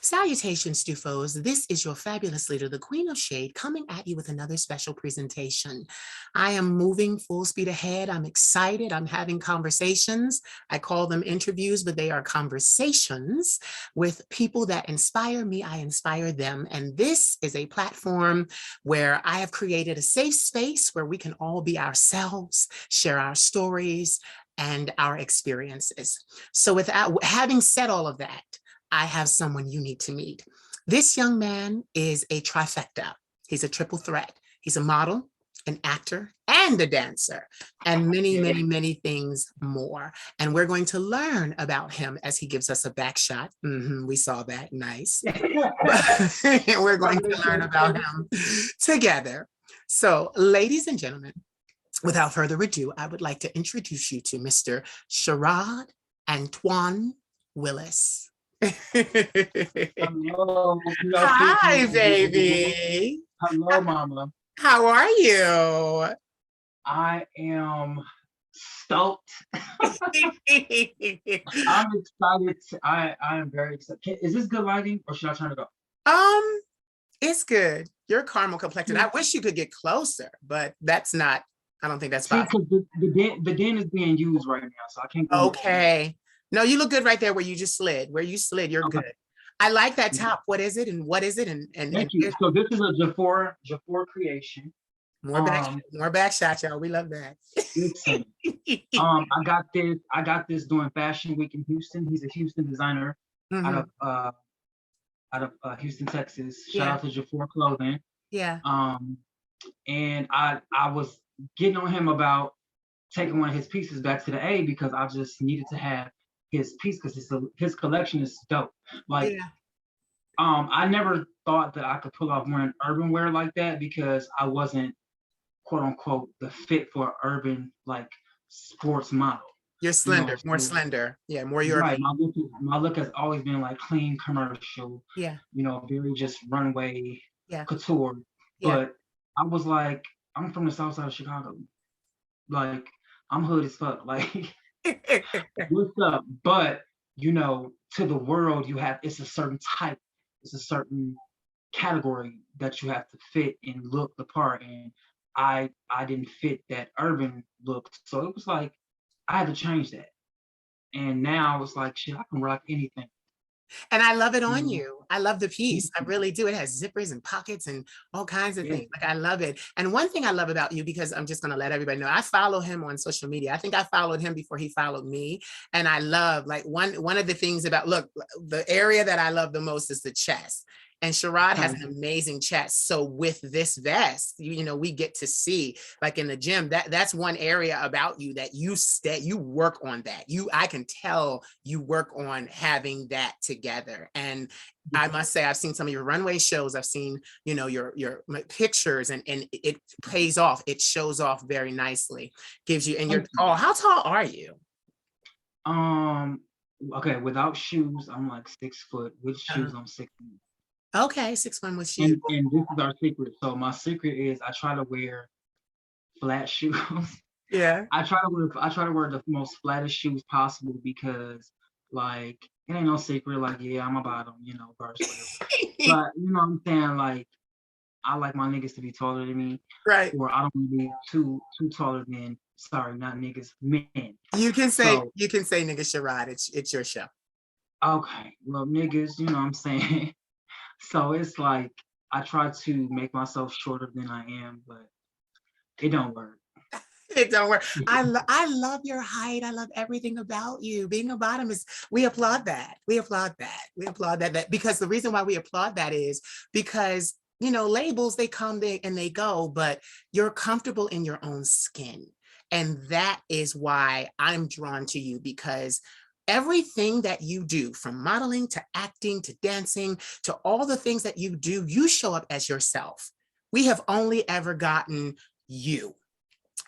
Salutations, Stufos. This is your fabulous leader, the Queen of Shade, coming at you with another special presentation. I am moving full speed ahead. I'm excited. I'm having conversations. I call them interviews, but they are conversations with people that inspire me. I inspire them. And this is a platform where I have created a safe space where we can all be ourselves, share our stories and our experiences. So without having said all of that, I have someone you need to meet. This young man is a trifecta. He's a triple threat. He's a model, an actor, and a dancer, and many, many, many things more. And we're going to learn about him as he gives us a back shot. We saw that, nice. We're going to learn about him together. So, ladies and gentlemen, without further ado, I would like to introduce you to Mr. Sherrod Antionne Willis. Hello. Hi, baby. Hello, mama. How are you? I am stoked. I'm excited. I am very excited. Is this good lighting or should I turn it up? It's good. You're caramel complected. I wish you could get closer, but that's not, I don't think that's possible. Because the den is being used right now, so I can't go. Okay. No, you look good right there where you just slid. Where you slid, you're good. I like that top. What is it and what is it? And Thank you. So this is a Jafar creation. More back shots, y'all. We love that. Listen, I got this during Fashion Week in Houston. He's a Houston designer out of Houston, Texas. Shout out to Jafar Clothing. Yeah. And I was getting on him about taking one of his pieces back to the A because I just needed to have his piece because his collection is dope. Like, I never thought that I could pull off wearing urban wear like that because I wasn't, quote unquote, the fit for urban like sports model. You're slender, more slender. Yeah, more European. Right. My look has always been like clean commercial. Yeah. Very just runway couture. Yeah. But I was like, I'm from the south side of Chicago. Like, I'm hood as fuck. Like, what's up? But to the world, it's a certain type, it's a certain category that you have to fit and look the part. And I didn't fit that urban look. So it was like I had to change that. And now it's like, shit, I can rock anything. And I love it on you. I love the piece. I really do. It has zippers and pockets and all kinds of things. Like, I love it. And one thing I love about you, because I'm just going to let everybody know, I follow him on social media. I think I followed him before he followed me. And I love, like, one of the things about, look, the area that I love the most is the chest. And Sherrod has an amazing chest. So with this vest, we get to see, like in the gym, that's one area about you that you work on that. I can tell you work on having that together. And I must say, I've seen some of your runway shows. I've seen, your pictures, and it pays off. It shows off very nicely. Gives you, and you're tall. How tall are you? Okay, without shoes, I'm like 6 foot. With shoes, I'm 6 feet. Okay, 6'1" with shoes. And this is our secret. So my secret is I try to wear flat shoes. Yeah. I try to wear the most flattest shoes possible because, like, it ain't no secret. Like, yeah, I'm a bottom, first. But you know what I'm saying? Like, I like my niggas to be taller than me. Right. Or I don't want to be too taller than, sorry, not niggas, men. You can say niggas, Sherrod. It's your show. Okay. Well, niggas, you know what I'm saying? So it's like I try to make myself shorter than I am, but it don't work. It don't work. I love your height. I love everything about you. Being a bottom we applaud that. We applaud that. Because the reason why we applaud that is because, labels, they come and they go, but you're comfortable in your own skin. And that is why I'm drawn to you, because everything that you do, from modeling to acting to dancing to all the things that you do, you show up as yourself. We have only ever gotten you.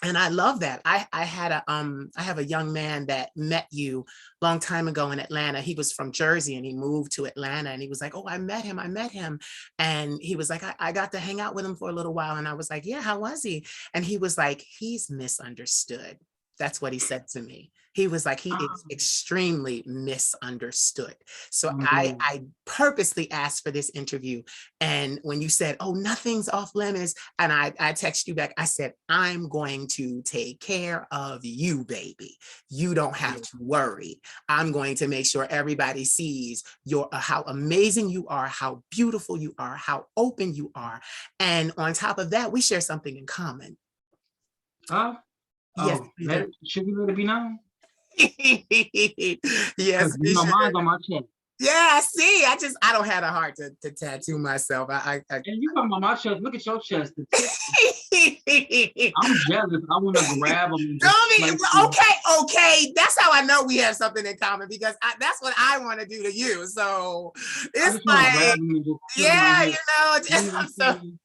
And I love that. I have a young man that met you a long time ago in Atlanta. He was from Jersey and he moved to Atlanta, and he was like, oh, I met him. And he was like, I got to hang out with him for a little while. And I was like, yeah, how was he? And he was like, he's misunderstood. That's what he said to me. He was like, he is Ah, extremely misunderstood. So I'm I, glad. I purposely asked for this interview. And when you said, oh, nothing's off limits, and I texted you back, I said, I'm going to take care of you, baby. You don't have Yeah. to worry. I'm going to make sure everybody sees your how amazing you are, how beautiful you are, how open you are. And on top of that, we share something in common. Uh, Yes, we let do. it, should we let it be known? Yes, Because we should. mine's on my chest. Yeah, see, I don't have a heart to tattoo myself. And you talking about my chest? Look at your chest. The tip. I I'm jealous. I want to grab them and just Don't be place them. okay. That's how I know we have something in common because that's what I want to do to you. So I it's just want to like, grab them and just put them right yeah, here. You know what I'm I'm so saying?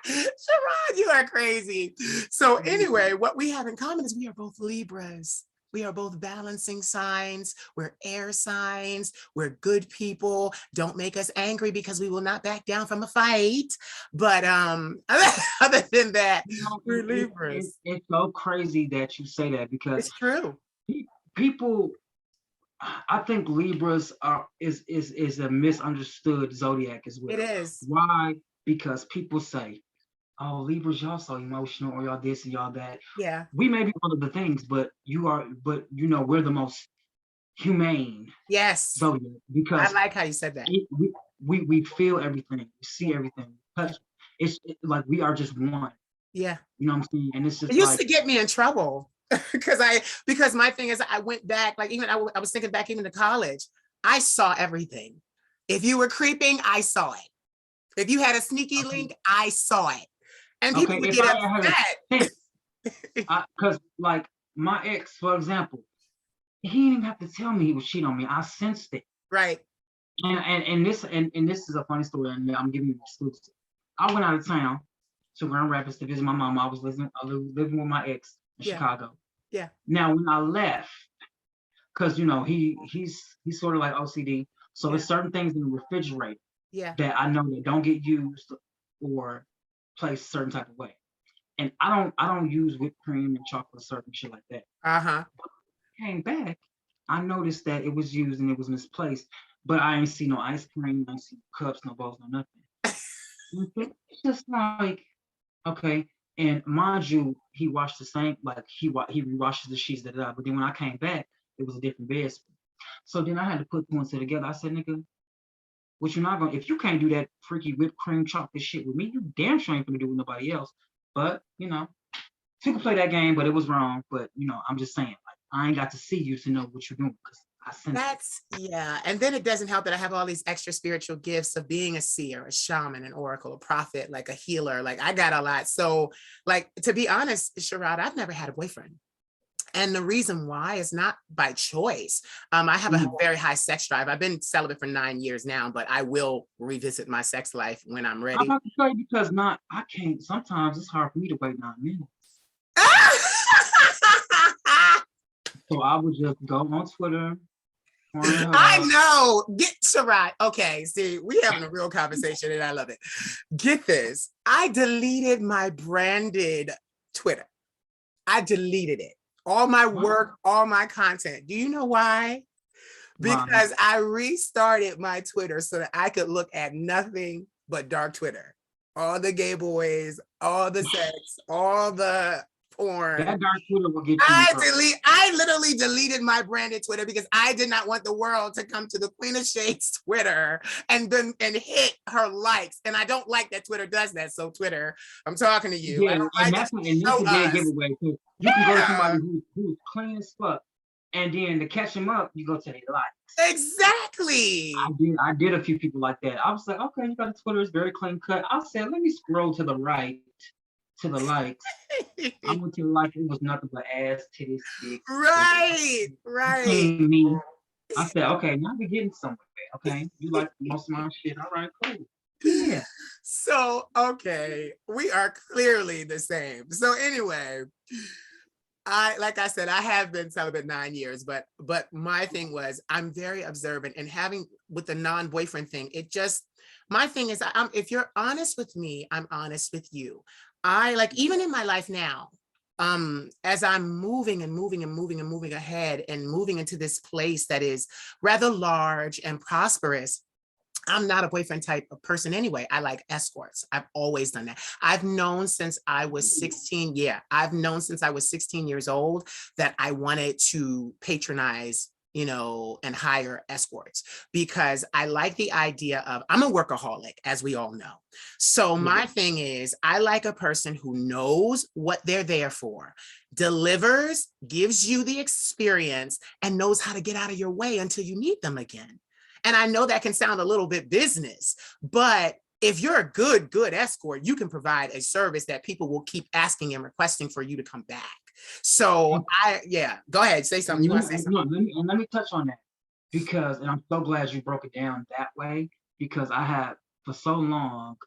Sherrod, you are crazy. So anyway, what we have in common is we are both Libras. We are both balancing signs. We're air signs. We're good people. Don't make us angry because we will not back down from a fight. But other than that, You know, we're Libras. it's so crazy that you say that because It's true. people, I think Libras is a misunderstood zodiac as It well. is. Why? Because people say, "Oh, Libras, y'all so emotional, or y'all this and y'all that." Yeah. We may be one of the things, but we're the most humane Yes. zodiac I because like how you said that. it, we feel everything, we see everything, touch. Like we are just one. Yeah. You know what I'm saying? And it's It just used like, to get me in trouble because my thing is I went back, like even I was thinking back even to college. I saw everything. If you were creeping, I saw it. If you had a sneaky okay, link, I saw it. And people okay, would if get I had a upset. sense, because like my ex, for example, he didn't even have to tell me he was cheating on me. I sensed it. Right. And this is a funny story, and I'm giving you an exclusive. I went out of town to Grand Rapids to visit my mom. I was living with my ex in Yeah. Chicago. Yeah. Now when I left, because he's sort of like OCD, so Yeah. there's certain things in the refrigerator Yeah. that I know that don't get used or placed a certain type of way. And I don't use whipped cream and chocolate syrup and shit like that. Uh-huh. Came back, I noticed that it was used and it was misplaced, but I ain't see no ice cream, I ain't see no cups, no bowls, no nothing. It's just like, okay. And mind you, he washed the same, like he rewashes the sheets, but then when I came back, it was a different bed. So then I had to put two and two together. I said, nigga, what you're not gonna, if you can't do that freaky whipped cream chocolate shit with me, you damn sure ain't gonna do it with nobody else. But you could play that game, but it was wrong. But I'm just saying, like, I ain't got to see you to know what you're doing because I sensed it. Yeah. And then it doesn't help that I have all these extra spiritual gifts of being a seer, a shaman, an oracle, a prophet, like a healer. Like I got a lot. So, like, to be honest, Sherrod, I've never had a boyfriend. And the reason why is not by choice. I have a Mm. very high sex drive. I've been celibate for 9 years now, but I will revisit my sex life when I'm I'm ready. about to say because not I can't. Sometimes it's hard for me to wait 9 minutes. So I would just go on Twitter, I Pornhub. know. Get to right. Okay, see, we having a real conversation and I love it. Get this. I deleted my branded Twitter. I deleted it. All my work, all my content. Do you know why? Why? Because I restarted my Twitter so that I could look at nothing but dark Twitter. All the gay boys, all the sex, all the porn. That dark Twitter will get you in trouble. I literally deleted my branded Twitter because I did not want the world to come to the Queen of Shades Twitter and hit her likes. And I don't like that Twitter does that. So Twitter, I'm talking to you. I Yeah, don't and like it. that's Show a dead us. giveaway too. You can go to somebody Yeah, who's clean as fuck, and then to catch them up, you go to their likes. exactly. I did a few people like that. I was like, okay, you got a Twitter, it's very clean cut. I said, let me scroll to the right to the likes. I went to the likes, it was nothing but ass, titties, dicks, Right, right. me. I said, okay, now we're getting somewhere. Okay, you like most of my shit. All right, cool. Yeah. So, okay, we are clearly the same. So anyway, like I said, I have been celibate 9 years, but my thing was I'm very observant and having with the non-boyfriend thing, my thing is if you're honest with me, I'm honest with you. I like even in my life now, as I'm moving and moving and moving and moving ahead and moving into this place that is rather large and prosperous, I'm not a boyfriend type of person anyway. I like escorts. I've always done that. I've known since I was 16. Yeah, I've known since I was 16 years old that I wanted to patronize, and hire escorts because I like the idea of, I'm a workaholic, as we all know. So my thing is, I like a person who knows what they're there for, delivers, gives you the experience, and knows how to get out of your way until you need them again. And I know that can sound a little bit business, but if you're a good escort, you can provide a service that people will keep asking and requesting for you to come back. So go ahead, say something. You want to say something? No, let me touch on that because, and I'm so glad you broke it down that way because I had for so long,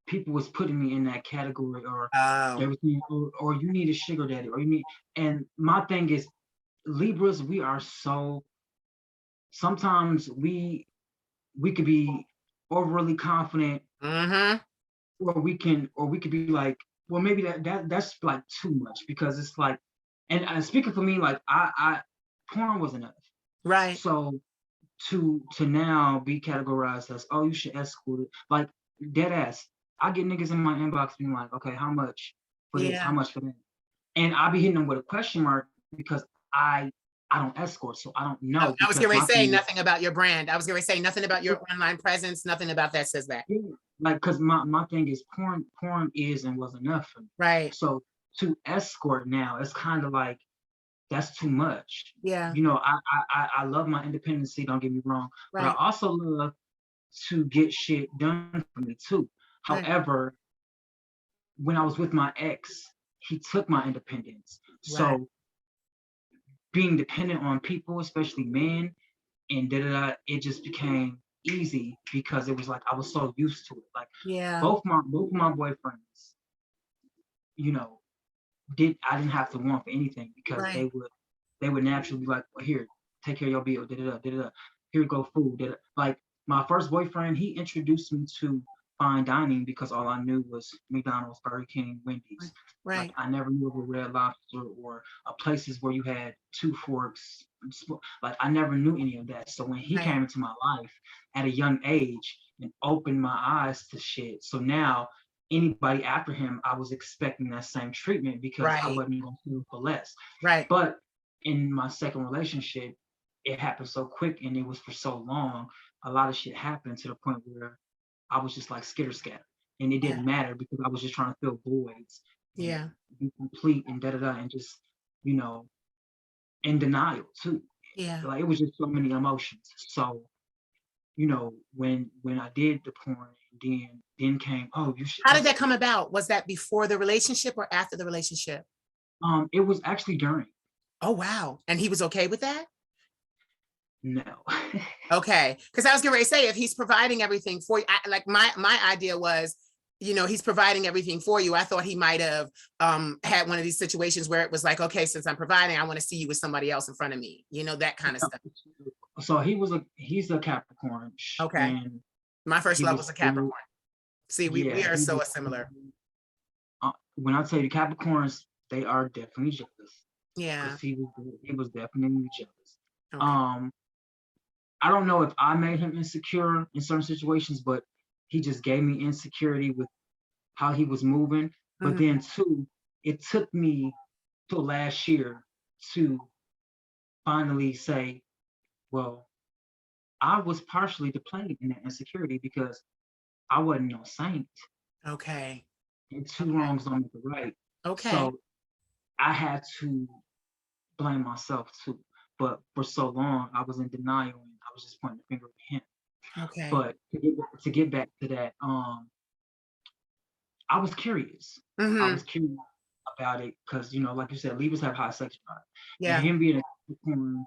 people was putting me in that category or everything, or you need a sugar daddy, or you need, and my thing is, Libras, we are so, sometimes we could be overly confident, or we could be like, well, maybe that's like too much because it's like, and speaking for me, like I porn was enough, right? So to now be categorized as, oh, you should escort it, like dead ass. I get niggas in my inbox being like, okay, how much for this? How much for that? And I be hitting them with a question mark because I don't escort, so I don't know. I was going to say nothing about your brand. I was going to say nothing about your online presence. Nothing about that says that. Like, because my thing is porn is and was enough for me. Right. So to escort now, it's kind of like, that's too much. Yeah. I love my independency, don't get me wrong. Right. But I also love to get shit done for me too. Right. However, when I was with my ex, he took my independence. Right. So being dependent on people, especially men, and it just became easy because it was like I was so used to it. Like both my boyfriends, I didn't have to want for anything because they would naturally be like, well, here, take care of your bill, here you go, food. Like my first boyfriend, he introduced me to fine dining because all I knew was McDonald's, Burger King, Wendy's. Right. Like I never knew of a Red Lobster or places where you had 2 forks. Like I never knew any of that. So when he came into my life at a young age and opened my eyes to shit, so now anybody after him, I was expecting that same treatment because I wasn't going to do for less. Right. But in my second relationship, it happened so quick and it was for so long. A lot of shit happened to the point where I was just like skitter scatter, and it didn't matter because I was just trying to fill voids. Yeah. Be complete and and just, in denial too. Yeah. Like it was just so many emotions. So, when I did the porn, then came, oh, you should. How did that come about? Was that before the relationship or after the relationship? It was actually during. Oh, wow. And he was okay with that? No. Okay. Because I was going to say, if he's providing everything for you, like my idea was, he's providing everything for you. I thought he might have had one of these situations where it was like, okay, since I'm providing, I want to see you with somebody else in front of me, that kind of stuff. So he's a Capricorn. Okay. And my first love was a Capricorn. See, we are so similar. When I tell you Capricorns, they are definitely jealous. Yeah. He was definitely jealous. Okay. I don't know if I made him insecure in certain situations, but he just gave me insecurity with how he was moving. But then too, it took me till last year to finally say, well, I was partially to blame in that insecurity because I wasn't no saint. Okay. And two wrongs don't make a right. Okay. So I had to blame myself too. But for so long, I was in denial and I was just pointing the finger at him. Okay. But to get back to that, I was curious. I was curious about it because, like you said, Libras have high sex drive. Yeah. And him being a Capricorn,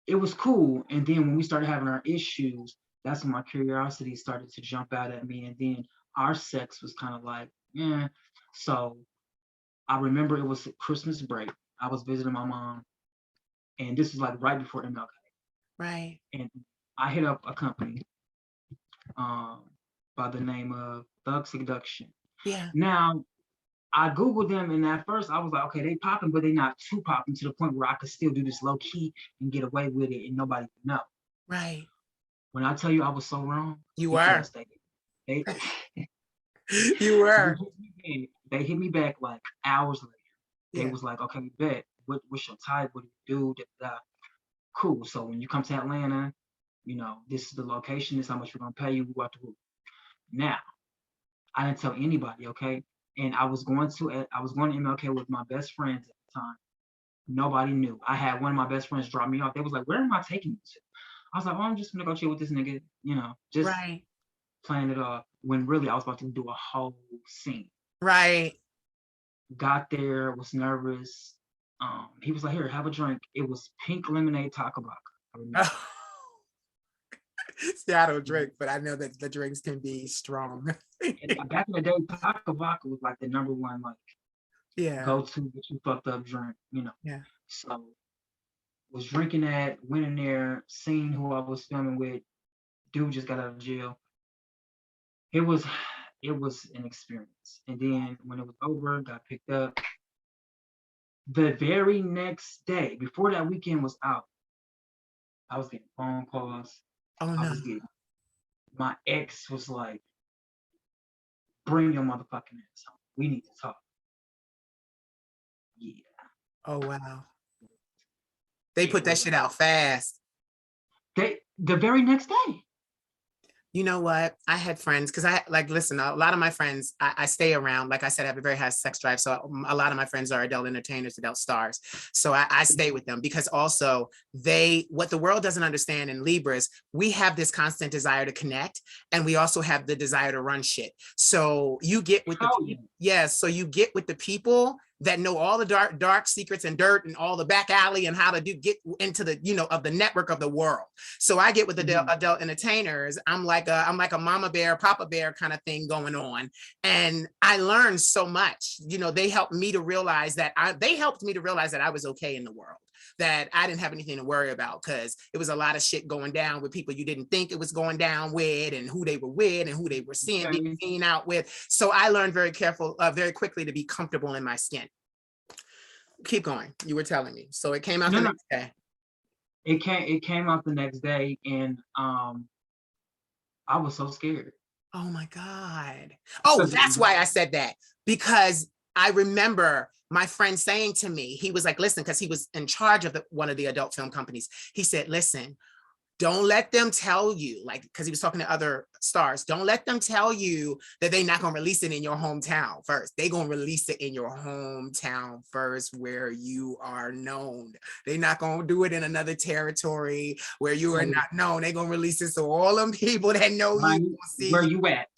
it was cool. And then when we started having our issues, that's when my curiosity started to jump out at me. And then our sex was kind of like, yeah. So I remember it was a Christmas break. I was visiting my mom. And this was like right before MLK. Right. And I hit up a company by the name of Thug Seduction. Yeah. Now, I Googled them, and at first I was like, okay, they popping, but they not too popping to the point where I could still do this low key and get away with it and nobody would know. Right. When I tell you I was so wrong, You were. because they You were. they hit me back like hours later. They Yeah. was like, okay, bet. What's your type? What do you do? Da, da. Cool. So when you come to Atlanta, this is the location. This is how much we're gonna pay you. We go out the roof. Now, I didn't tell anybody, okay? And I was going to MLK with my best friends at the time. Nobody knew. I had one of my best friends drop me off. They was like, "Where am I taking you to?" I was like, "Oh, I'm just gonna go chill with this nigga," just Right. playing it off. When really I was about to do a whole scene. Right. Got there, was nervous. He was like, "Here, have a drink." It was pink lemonade taco vodka. I remember. See, I don't drink, but I know that the drinks can be strong. And back in the day, taco vodka was like the number one like Yeah. go-to that you fucked up drink. Yeah. So was drinking that, went in there, seen who I was filming with. Dude just got out of jail. It was an experience. And then when it was over, got picked up. The very next day, before that weekend was out, I was getting phone calls. Oh I no. was getting my ex was like, "Bring your motherfucking ass home. We need to talk." Yeah. Oh wow. They It put that was shit out fast. the very next day. You know what? I had friends because listen, a lot of my friends, I stay around. Like I said, I have a very high sex drive. So a lot of my friends are adult entertainers, adult stars. So I stay with them because also what the world doesn't understand in Libras, we have this constant desire to connect. And we also have the desire to run shit. So you get with the people. Yes. So you get with the people that know all the dark secrets and dirt and all the back alley and how to get into the, of the network of the world. So I get with the adult entertainers. I'm like a mama bear, papa bear kind of thing going on. And I learned so much. They helped me to realize that I was okay in the world, that I didn't have anything to worry about because it was a lot of shit going down with people you didn't think it was going down with and who they were with and who they were being seen out with. So I learned very quickly to be comfortable in my skin. Keep going. You were telling me. So it came out the next day. It came out the next day, and I was so scared. Oh my God. Oh, that's why I said that, because I remember my friend saying to me, he was like, listen, because he was in charge of one of the adult film companies. He said, listen, don't let them tell you, because he was talking to other stars, don't let them tell you that they're not going to release it in your hometown first. They're going to release it in your hometown first, where you are known. They're not going to do it in another territory where you are not known. They're going to release it so all them people that know you will see where you at.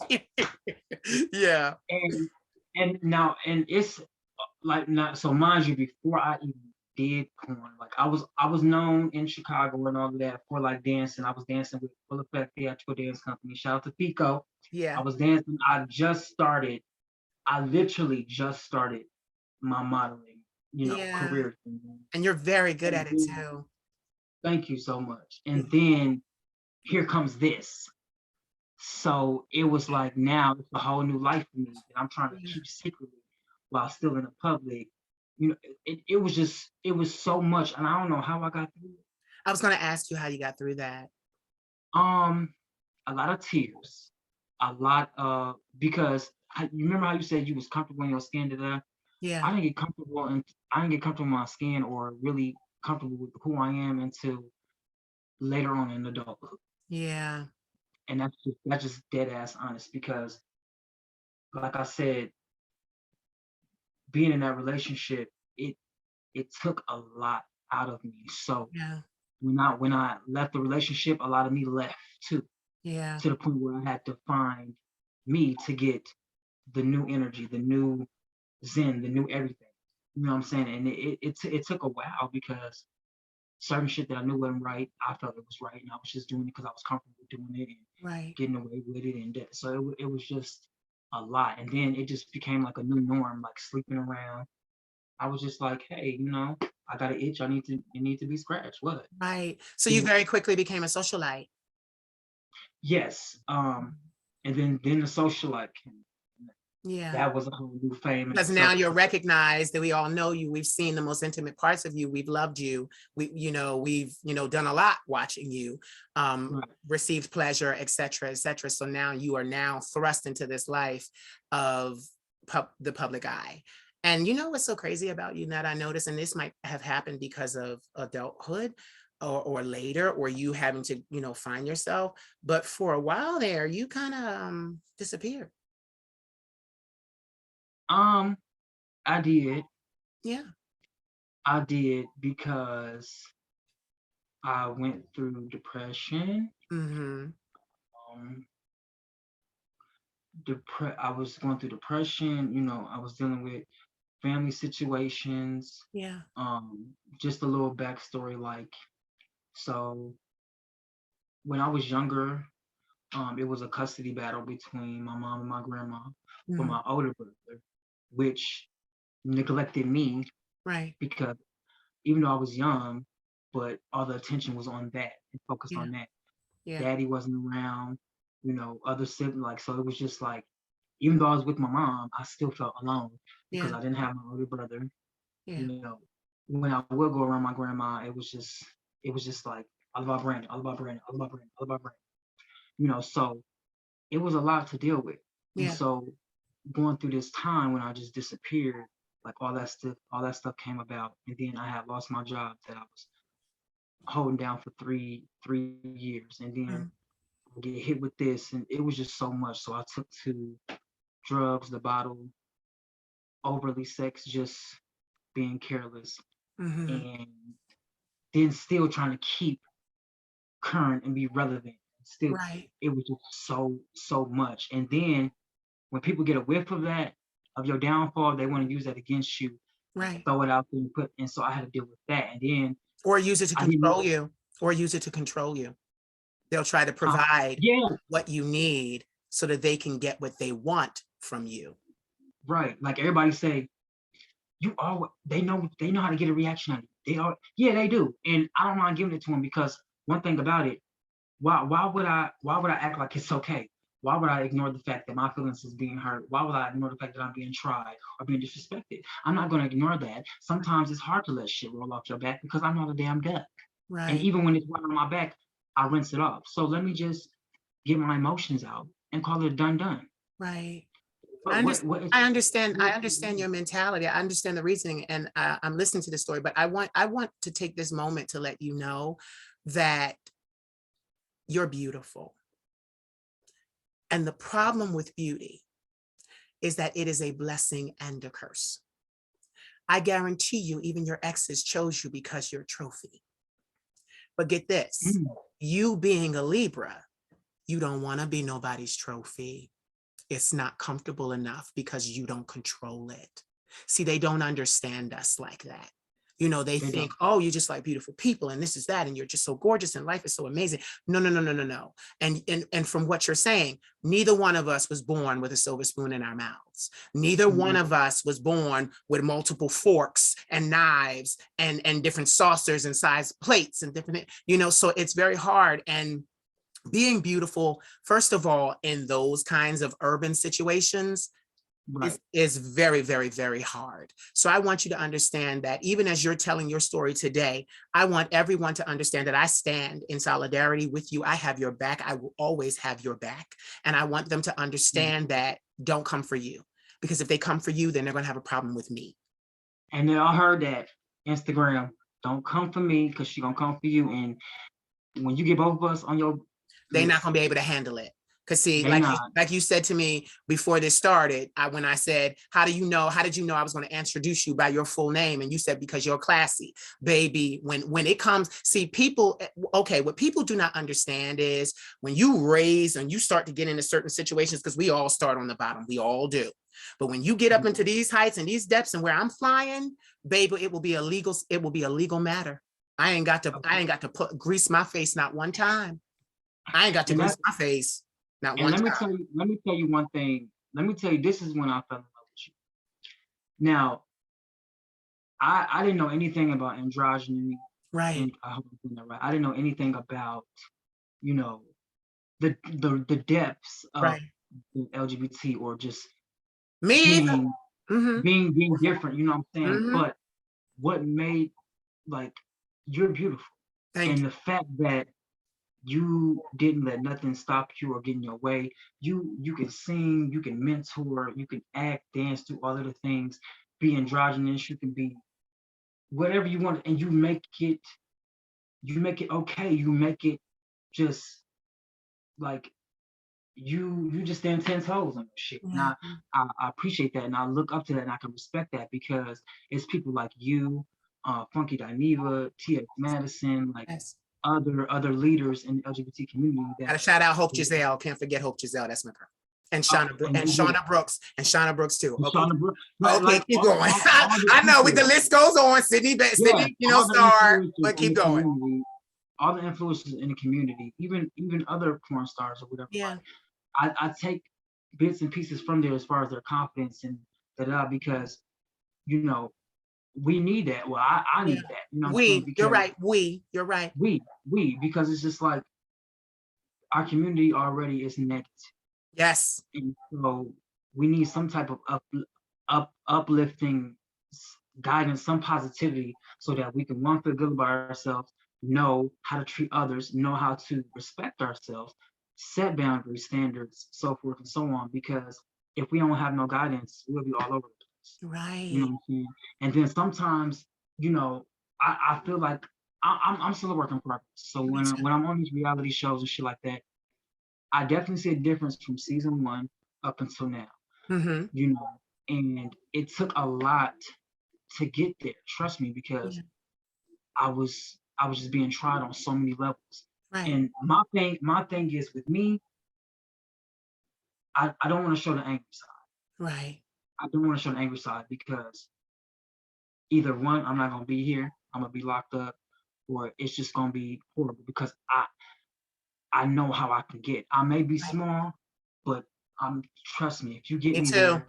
Yeah. And it's like, not so, mind you, before I even did porn, like I was known in Chicago and all of that for like dancing. I was dancing with Full Effect Theatrical Dance Company. Shout out to Pico. Yeah. I was dancing. I literally just started my modeling, career. And you're very good at it too. Thank you so much. And then here comes this. So it was like, now it's a whole new life for me that I'm trying to keep secretly while still in the public. It was so much, and I don't know how I got through it. I was going to ask you how you got through that. A lot of tears, a lot of, because you remember how you said you was comfortable in your skin today? Yeah. I didn't get comfortable in my skin, or really comfortable with who I am, until later on in adulthood. Yeah. And that's just dead ass honest, because like I said, being in that relationship, it took a lot out of me. So yeah, when I left the relationship, a lot of me left too. Yeah. To the point where I had to find me to get the new energy, the new zen, the new everything. You know what I'm saying? And it took a while, because certain shit that I knew wasn't right, I felt it was right, and I was just doing it because I was comfortable doing it and getting away with it, and so it was just a lot. And then it just became like a new norm, like sleeping around. I was just like, hey, I got an itch. It need to be scratched. What? Right. So you very quickly became a socialite. Yes. And then the socialite came. Yeah. That was a whole new fame in Because now itself. you're recognized, that we all know you. We've seen the most intimate parts of you. We've loved you. We've done a lot watching you, Right. received pleasure, et cetera, et cetera. So now you are now thrust into this life of the public eye. And you know what's so crazy about you that I noticed, and this might have happened because of adulthood or later, or you having to, find yourself. But for a while there, you kind of disappeared. Um, I did. Yeah. I did because I went through depression. Mm-hmm. Um, I was going through depression. I was dealing with family situations. Yeah. Just a little backstory, like, so when I was younger, it was a custody battle between my mom and my grandma for Mm-hmm. my older brother, which neglected me Right. because even though I was young, but all the attention was on that and focused Yeah. on that. Yeah. Daddy wasn't around, other siblings, like, so it was just like, even though I was with my mom, I still felt alone because Yeah. I didn't have my older brother. Yeah. You know, when I would go around my grandma, it was just like, all about Brandon, all about Brandon, all about Brandon, all about Brandon. So it was a lot to deal with. And Yeah. so going through this time when I just disappeared, like, all that stuff came about. And then I had lost my job that I was holding down for three years. And then Mm. I get hit with this, and it was just so much. So I took to drugs, the bottle, overly sex, just being careless, Mm-hmm. and then still trying to keep current and be relevant. Still, Right. it was just so much. And then when people get a whiff of that, of your downfall, they want to use that against you and Right. throw it out there and so I had to deal with that. And then Or use it to I didn't know. control you. Or use it to control you. They'll try to uh, provide yeah, what you need so that they can get what they want from you. right. Like, everybody say, they know how to get a reaction out of you. Yeah, they do. And I don't mind giving it to them, because one thing about it, why would I act like it's okay? Why would I ignore the fact that my feelings is being hurt? Why would I ignore the fact that I'm being tried or being disrespected? I'm not going to ignore that. Sometimes it's hard to let shit roll off your back because I'm not a damn duck. And Right. even when it's right on my back, I rinse it off. So let me just get my emotions out and call it done. Right. I But understand. what is I understand. I understand your mentality. I understand the reasoning, and I'm listening to the story. But I want to take this moment to let you know that you're beautiful. And the problem with beauty is that it is a blessing and a curse. I guarantee you, even your exes chose you because you're a trophy. But get this, mm, you being a Libra, you don't want to be nobody's trophy. It's not comfortable enough because you don't control it. See, they don't understand us like that. They they think, don't. oh, you just like beautiful people and this is that, and you're just so gorgeous and life is so amazing. No, no, no, no, no, no. And from what you're saying, neither one of us was born with a silver spoon in our mouths. Neither one Mhm. of us was born with multiple forks and knives and different saucers and size plates and different, so it's very hard. And being beautiful, first of all, in those kinds of urban situations Right. is very, very, very hard. So I want you to understand that even as you're telling your story today, I want everyone to understand that I stand in solidarity with you. I have your back. I will always have your back. And I want them to Mm. understand that don't come for you. Because if they come for you, then they're going to have a problem with me. And then I heard that Instagram, don't come for me because she gonna come for you. And when you get both of us on your They're not listen, going to be able to handle it. Because see, they not. like you said to me before this started, when I said, how did you know I was going to introduce you by your full name? And you said, because you're classy, baby. When it comes, see, people, okay, what people do not understand is when you raise and you start to get into certain situations, because we all start on the bottom, we all do. But when you get up into these heights and these depths and where I'm flying, baby, it will be a legal matter. I ain't got to grease my face not one time. I ain't got to And that grease my face not and one let me time. tell you, one thing. Let me tell you, this is when I fell in love with you. Now, I didn't know anything about androgyny, Right, and I hope I'm saying that right. I didn't know anything about, you know, the depths of right, the LGBT, or just Me either. being Mm-hmm. being different, you know what I'm saying? Mm-hmm. But what made, like, you're beautiful. Thank And you. the fact that you didn't let nothing stop you or get in your way. You can sing, you can mentor, you can act, dance, do all of the things, be androgynous, you can be whatever you want, and you make it okay. You make it just like you just stand 10 toes on shit. And Yeah. I appreciate that, and I look up to that, and I can respect that because it's people like you, Funky Dineva, T.X. Madison, like Yes. other leaders in the LGBT community Gotta that shout out Hope Giselle. Can't forget Hope Giselle. That's my girl. And and they did it. Shauna Brooks. And Shauna Brooks too. And Okay. Shauna Brooks, Okay, like keep going. all the I know people, the list goes on. Sydney, yeah, Sydney, all the star, influencers but in keep the going. community, all the influencers in the community, even other porn stars or whatever. Yeah. I take bits and pieces from there as far as their confidence and that because you know we need that. Well, I Yeah. need that. You know what I'm saying? You're Because right. You're right. because it's just like our community already is negative, Yes. and so we need some type of uplifting guidance, some positivity, so that we can one feel good about ourselves, know how to treat others, know how to respect ourselves, set boundaries, standards, so forth and so on. Because if we don't have no guidance, we'll be all over the place. You know Right. what I'm saying? And then sometimes, you know, I feel like I'm still a work in progress. So Me too. when I'm on these reality shows and shit like that, I definitely see a difference from season one up until now. Mm-hmm. You know, and it took a lot to get there. Trust me, because Yeah. I was just being tried on so many levels. Right. And my thing is with me, I don't want to show the angry side. Right. I don't want to show the angry side because either one, I'm not gonna be here, I'm gonna be locked up, or it's just gonna be horrible because I know how I can get. I may be Right. small, but trust me, if you get Me me too. there,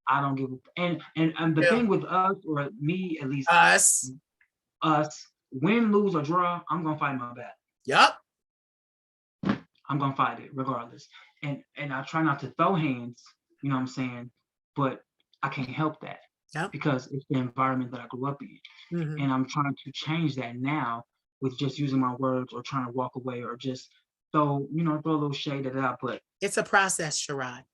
I don't give a and the Too. thing with us, or me at least, Us. us, win, lose, or draw, I'm gonna fight my battle. Yup. I'm gonna fight it regardless. And I try not to throw hands, you know what I'm saying? But I can't help that Yep. because it's the environment that I grew up in. Mm-hmm. And I'm trying to change that now with just using my words or trying to walk away or just throw a little shade at that. But It's a process, Sherrod.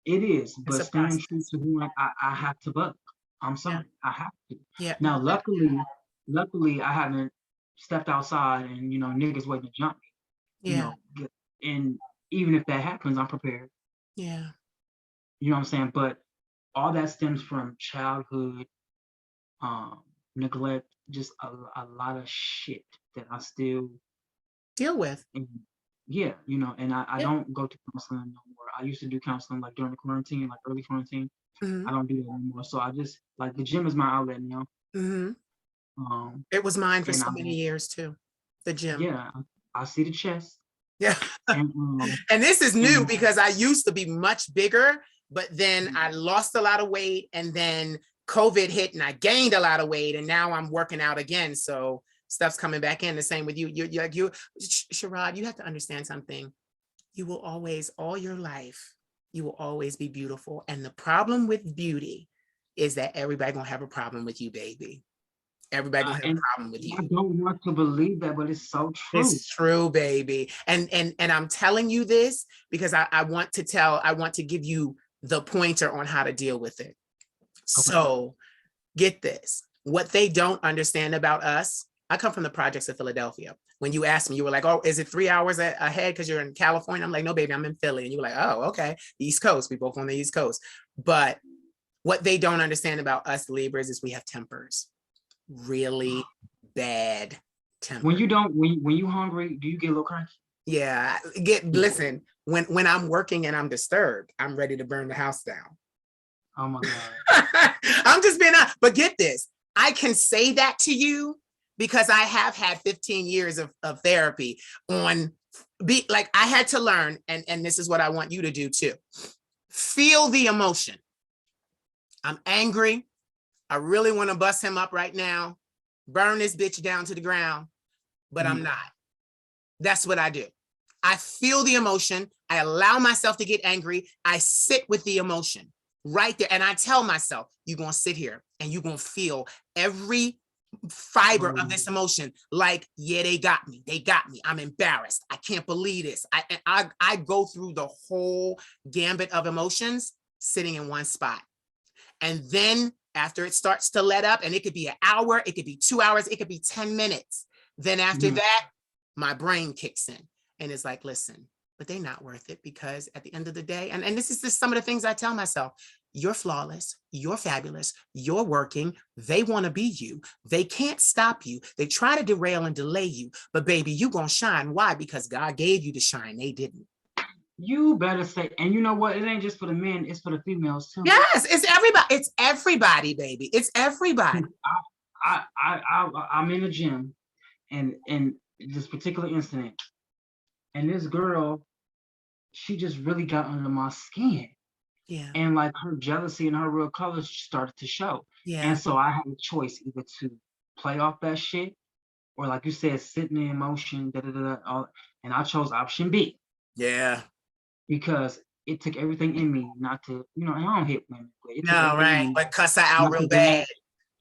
it is, It's but a staying true process. to who I have to buck. I'm Yeah. sorry, I have to. Yeah. Now, luckily, I haven't stepped outside and niggas waiting to jump me. You Yeah. know, and even if that happens, I'm prepared. Yeah. You know what I'm saying? But all that stems from childhood, neglect, just a lot of shit that I still, Deal with. and yeah, and I Yeah. don't go to counseling no more. I used to do counseling like during the quarantine, like early quarantine. Mm-hmm. I don't do that anymore. So I just like the gym is my outlet now. Mm-hmm. Um, It was mine for and so many years too. The gym. yeah, I see the chest Yeah. and And this is new and because I used to be much bigger, but then I lost a lot of weight and then COVID hit and I gained a lot of weight and now I'm working out again. So stuff's coming back in. The same with you. Sherrod, you have to understand something. You will always, all your life, you will always be beautiful. And the problem with beauty is that everybody gonna have a problem with you, baby. Everybody gonna have a and problem with I you. don't want to believe that, but it's so true. It's true, baby. And I'm telling you this because I want to give you the pointer on how to deal with it. Okay. So get this. What they don't understand about us, I come from the projects of Philadelphia. When you asked me, you were like, oh, is it 3 hours ahead because you're in California? I'm like, no, baby, I'm in Philly. And you were like, oh, okay. The East Coast. We both on the East Coast. But what they don't understand about us Libras is we have tempers. Really bad temper. When you hungry, do you get a little cranky? Yeah, listen, when I'm working and I'm disturbed, I'm ready to burn the house down. Oh my God. I'm just being honest. But get this, I can say that to you because I have had 15 years of therapy on I had to learn, and this is what I want you to do too. Feel the emotion. I'm angry. I really want to bust him up right now, burn this bitch down to the ground, but I'm not. That's what I do. I feel the emotion. I allow myself to get angry. I sit with the emotion. right there. And I tell myself, you're going to sit here and you're going to feel every fiber of this emotion. Like, yeah, they got me. They got me. I'm embarrassed. I can't believe this. I go through the whole gambit of emotions sitting in one spot. And then after it starts to let up, and it could be an hour, it could be 2 hours, it could be 10 minutes. Then after that, my brain kicks in and it's like, listen, but they're not worth it, because at the end of the day, and this is just some of the things I tell myself, you're flawless, you're fabulous, you're working, they want to be you, they can't stop you, they try to derail and delay you, but baby, you gonna shine. Why? Because God gave you to shine, they didn't. You better say, and you know what? It ain't just for the men, it's for the females too. Yes, it's everybody. It's everybody, baby. It's everybody. I'm in the gym, and this particular incident, and this girl, she just really got under my skin. Yeah. And like her jealousy and her real colors started to show. Yeah. And so I had a choice, either to play off that shit, or like you said, sit in the emotion, and I chose option B. Yeah. Because it took everything in me not to, and I don't hit women, but it took No, everything in right. me But cuss her out real bad.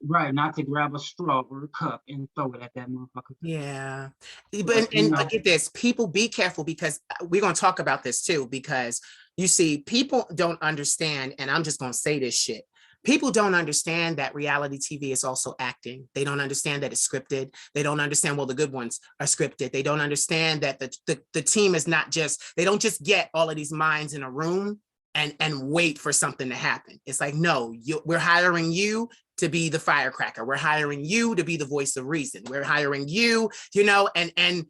not to grab a straw or a cup and throw it at that motherfucker. Yeah. But get this, people, be careful, because we're going to talk about this too, because you see, people don't understand, and I'm just going to say this shit. People don't understand that reality TV is also acting. They don't understand that it's scripted. They don't understand, well, the good ones are scripted. They don't understand that the team is not just, they don't just get all of these minds in a room and wait for something to happen. It's like, no, we're hiring you to be the firecracker. We're hiring you to be the voice of reason. We're hiring you, and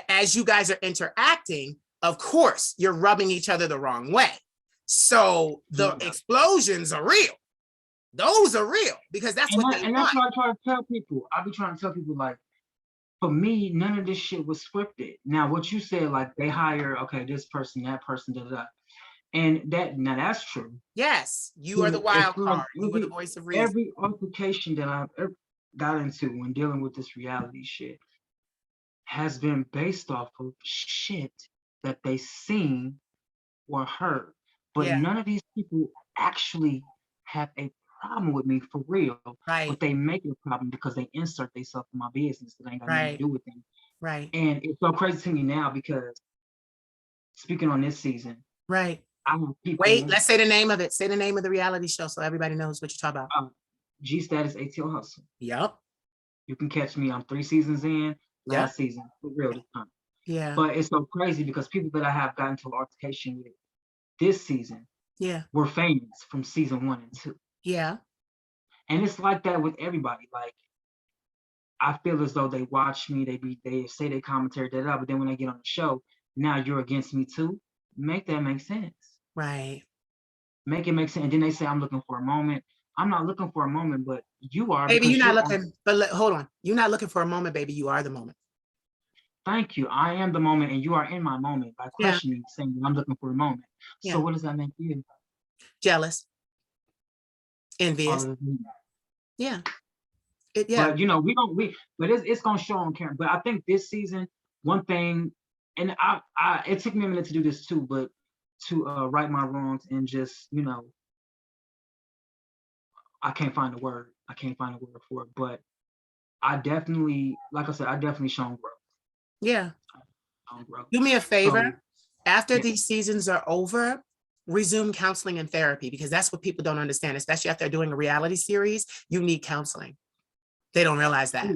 as you guys are interacting, of course, you're rubbing each other the wrong way. So the explosions are real. Those are real, because that's what they want. And that's what I try to tell people. I be trying to tell people, like, for me, none of this shit was scripted. Now, what you said, like, they hire, okay, this person, that person, da-da-da. And that's true. Yes, you are the wild card. You are the voice of reason. Every altercation that I've ever got into when dealing with this reality shit has been based off of shit that they seen or heard. But none of these people actually have a problem with me for real. Right. But they make it a problem because they insert themselves in my business that ain't got nothing to do with them. Right. And it's so crazy to me now, because speaking on this season, right. I have people. Wait, let's say the name of it. Say the name of the reality show so everybody knows what you're talking about. G Status ATL Hustle. Yep. You can catch me. I'm 3 seasons in. Last season, for real this time. Yeah. But it's so crazy because people that I have gotten to an altercation with this season, were famous from season 1 and 2. Yeah. And it's like that with everybody. Like, I feel as though they watch me, they say they commentary, but then when they get on the show, now you're against me too. Make that make sense. Right. Make it make sense. And then they say I'm looking for a moment. I'm not looking for a moment, but you are. Baby, you're not looking, but hold on. You're not looking for a moment, baby. You are the moment. Thank you. I am the moment, and you are in my moment by questioning, saying I'm looking for a moment. So what does that make you? Jealous. Envious. Yeah. But but it's gonna show on camera. But I think this season, one thing, and it took me a minute to do this too, but to right my wrongs and just, I can't find a word. I can't find a word for it. But I definitely, like I said, I definitely shown growth. Yeah. Do me a favor. After these seasons are over, resume counseling and therapy, because that's what people don't understand, especially after doing a reality series. You need counseling. They don't realize that.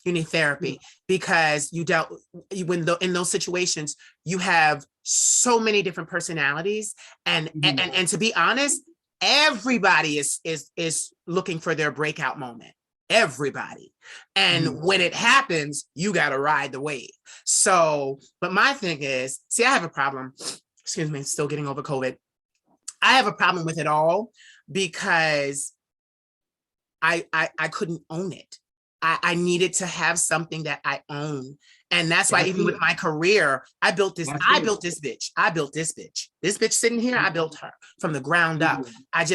You need therapy, because in those situations, you have so many different personalities, and to be honest, everybody is looking for their breakout moment. Everybody. And when it happens, you got to ride the wave. So, but my thing is, see, I have a problem. Excuse me, still getting over COVID. I have a problem with it all because I couldn't own it. I needed to have something that I own. And that's why even with my career, I built this bitch. This bitch sitting here, I built her from the ground up. I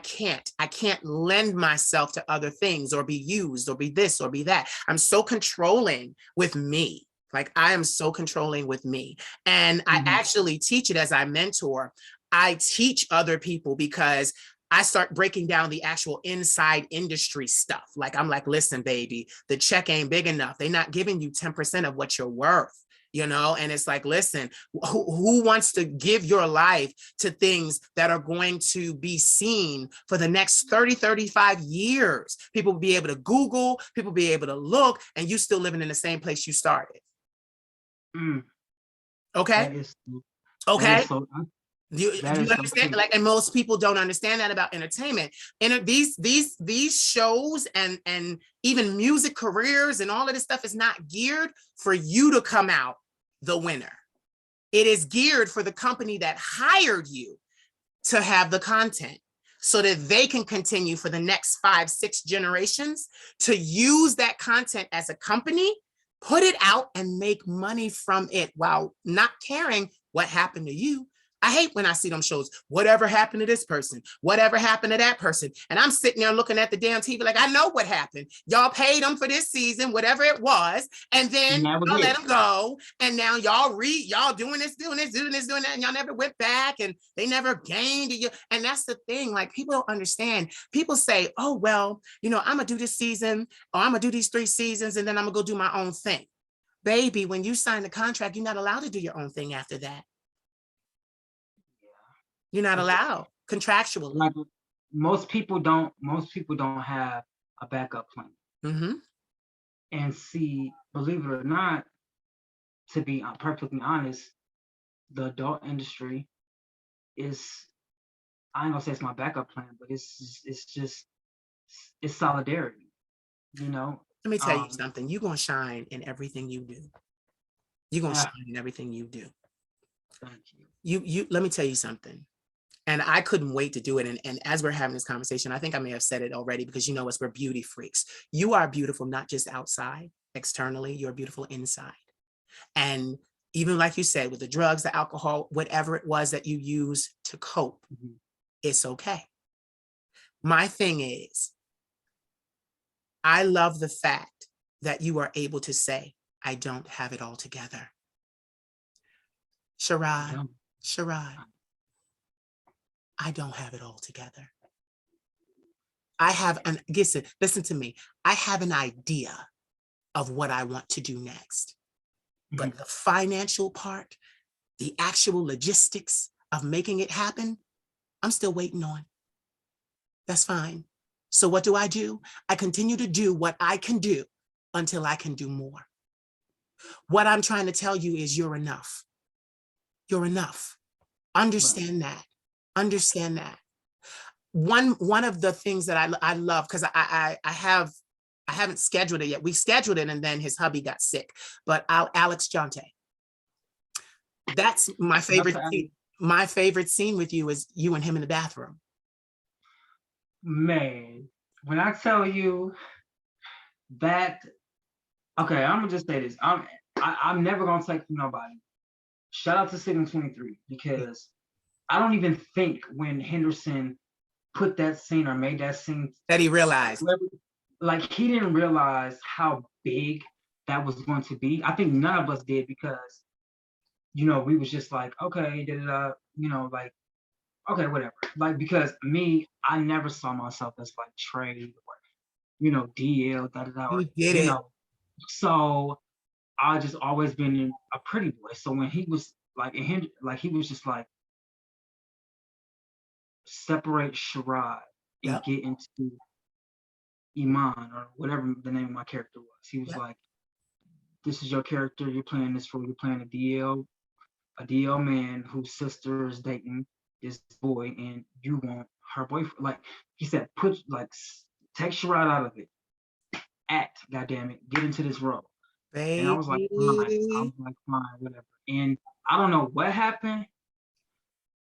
can't lend myself to other things or be used or be this or be that. I'm so controlling with me. Like, I am so controlling with me. And I actually teach it as I mentor. I teach other people because I start breaking down the actual inside industry stuff. Like, I'm like, listen, baby, the check ain't big enough. They're not giving you 10% of what you're worth. You know, and it's like, listen, who wants to give your life to things that are going to be seen for the next 30, 35 years? People will be able to Google, people will be able to look, and you still living in the same place you started. Okay. Okay. So, Do you understand? So, like, and most people don't understand that about entertainment. And these shows and even music careers and all of this stuff is not geared for you to come out the winner. It is geared for the company that hired you to have the content so that they can continue for the next 5, 6 generations to use that content as a company, put it out and make money from it while not caring what happened to you. I hate when I see them shows, whatever happened to this person, whatever happened to that person. And I'm sitting there looking at the damn TV like, I know what happened. Y'all paid them for this season, whatever it was. And then y'all let them go. And now y'all doing this, doing that. And y'all never went back and they never gained. And that's the thing. Like, people don't understand. People say, oh, well, you know, I'm going to do this season or I'm going to do these 3 seasons and then I'm going to go do my own thing. Baby, when you sign the contract, you're not allowed to do your own thing after that. You're not allowed contractually. Like, most people don't have a backup plan. Mm-hmm. And see, believe it or not, to be perfectly honest, the adult industry is, I ain't gonna say it's my backup plan, but it's solidarity, you know. Let me tell you something. You're gonna shine in everything you do. You're gonna shine in everything you do. Thank you. You let me tell you something. And I couldn't wait to do it. And as we're having this conversation, I think I may have said it already, because you know us, we're beauty freaks. You are beautiful, not just outside, externally, you're beautiful inside. And even like you said, with the drugs, the alcohol, whatever it was that you use to cope, it's okay. My thing is, I love the fact that you are able to say, I don't have it all together. Sherrod, I don't have it all together. I have listen to me. I have an idea of what I want to do next. But the financial part, the actual logistics of making it happen, I'm still waiting on. That's fine. So what do? I continue to do what I can do until I can do more. What I'm trying to tell you is you're enough. You're enough. Understand that. Understand that. One of the things that I love, because I haven't scheduled it yet. We scheduled it and then his hubby got sick. But Alex Jonte. That's my favorite scene. My favorite scene with you is you and him in the bathroom. Man, when I tell you that, okay, I'm gonna just say this. I'm never gonna take from nobody. Shout out to Signal 23, because I don't even think when Henderson put that scene or made that scene that he realized. Like, he didn't realize how big that was going to be. I think none of us did, because, you know, we was just like, okay, you know, like, okay, whatever. Like, because me, I never saw myself as like Trey or, you know, DL, you know. So I just always been a pretty boy. So when he was like, he was just like, separate Sherrod and get into Iman, or whatever the name of my character was. He was like, this is your character, you're playing this role, you're playing a DL man whose sister is dating this boy, and you want her boyfriend. Like, he said, take Sherrod out of it. Act, goddammit, get into this role. Baby. And I was like, fine, whatever. And I don't know what happened,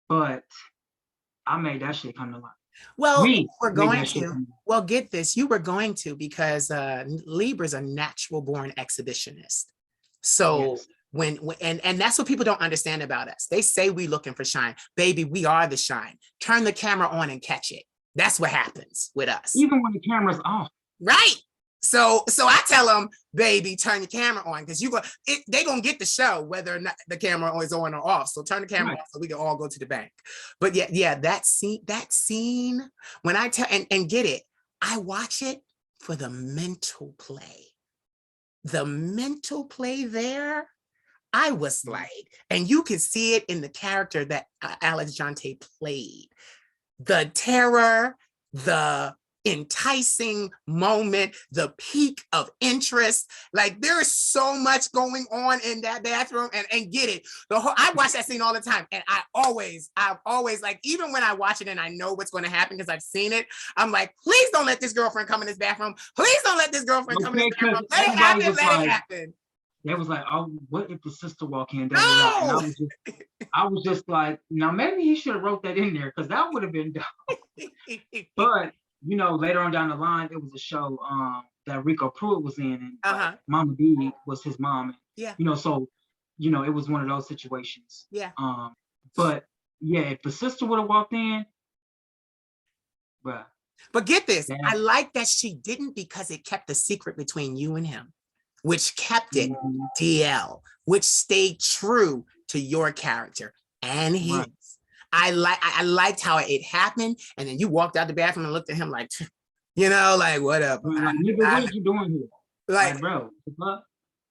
but I made that shit come to life. Well, we're going to. Well, get this. You were going to, because Libra's a natural born exhibitionist. So and that's what people don't understand about us. They say we looking for shine. Baby, we are the shine. Turn the camera on and catch it. That's what happens with us. Even when the camera's off. Right. So I tell them, baby, turn your camera on because they gonna get the show whether or not the camera is on or off. So turn the camera off so we can all go to the bank. But yeah, that scene when I tell and get it, I watch it for the mental play. The mental play there, I was like, and you can see it in the character that Alex Jonte played. The terror, the enticing moment, the peak of interest. Like there is so much going on in that bathroom and get it. I watch that scene all the time. And I've always like, even when I watch it and I know what's going to happen because I've seen it, I'm like, please don't let this girlfriend come in this bathroom. Please don't let this girlfriend come in this bathroom. Let it happen, let it happen. They was like, oh, what if the sister walk in? No! And I was just like, now maybe he should have wrote that in there because that would have been dope. But later on down the line, it was a show that Rico Pruitt was in, and Mama D was his mom. Yeah. So it was one of those situations. Yeah. But yeah, if the sister would have walked in, bruh. But get this, I like that she didn't because it kept the secret between you and him, which kept it DL, which stayed true to your character and his. Right. I liked how it happened, and then you walked out the bathroom and looked at him like, like what up? Nigga, what are you doing here? Like bro,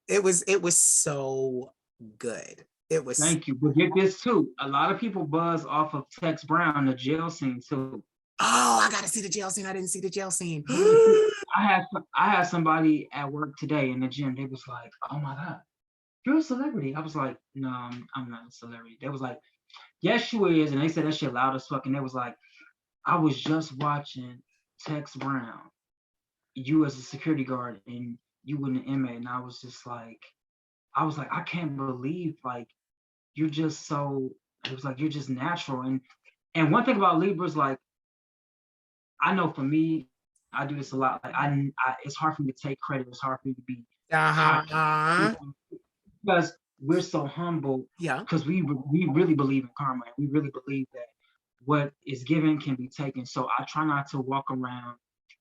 it was so good. It was. Thank you. But get this too. A lot of people buzz off of Tex Brown, the jail scene too. Oh, I gotta see the jail scene. I didn't see the jail scene. I had somebody at work today in the gym. They was like, "Oh my God, you're a celebrity." I was like, "No, I'm not a celebrity." They was like, "Yes, you is," and they said that shit loud as fuck. And they was like, "I was just watching Tex Brown, you as a security guard, and you in the inmate," and I was like, I can't believe like you're just so. It was like you're just natural. And one thing about Libras, like. I know for me, I do this a lot. Like I it's hard for me to take credit. It's hard for me to be because we're so humble. Yeah. Because we really believe in karma, and we really believe that what is given can be taken. So I try not to walk around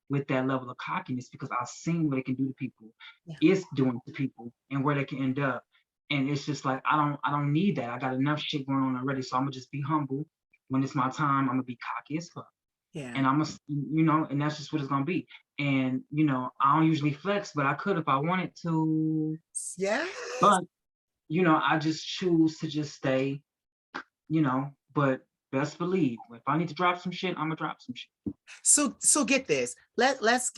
with that level of cockiness because I've seen what it can do to people. Yeah. It's doing to people and where they can end up. And it's just like I don't need that. I got enough shit going on already. So I'm gonna just be humble. When it's my time, I'm gonna be cocky as fuck. Yeah. And I'm and that's just what it's gonna be. And I don't usually flex, but I could if I wanted to. Yeah. But I just choose to just stay. But best believe if I need to drop some shit, I'm gonna drop some shit. So get this. Let's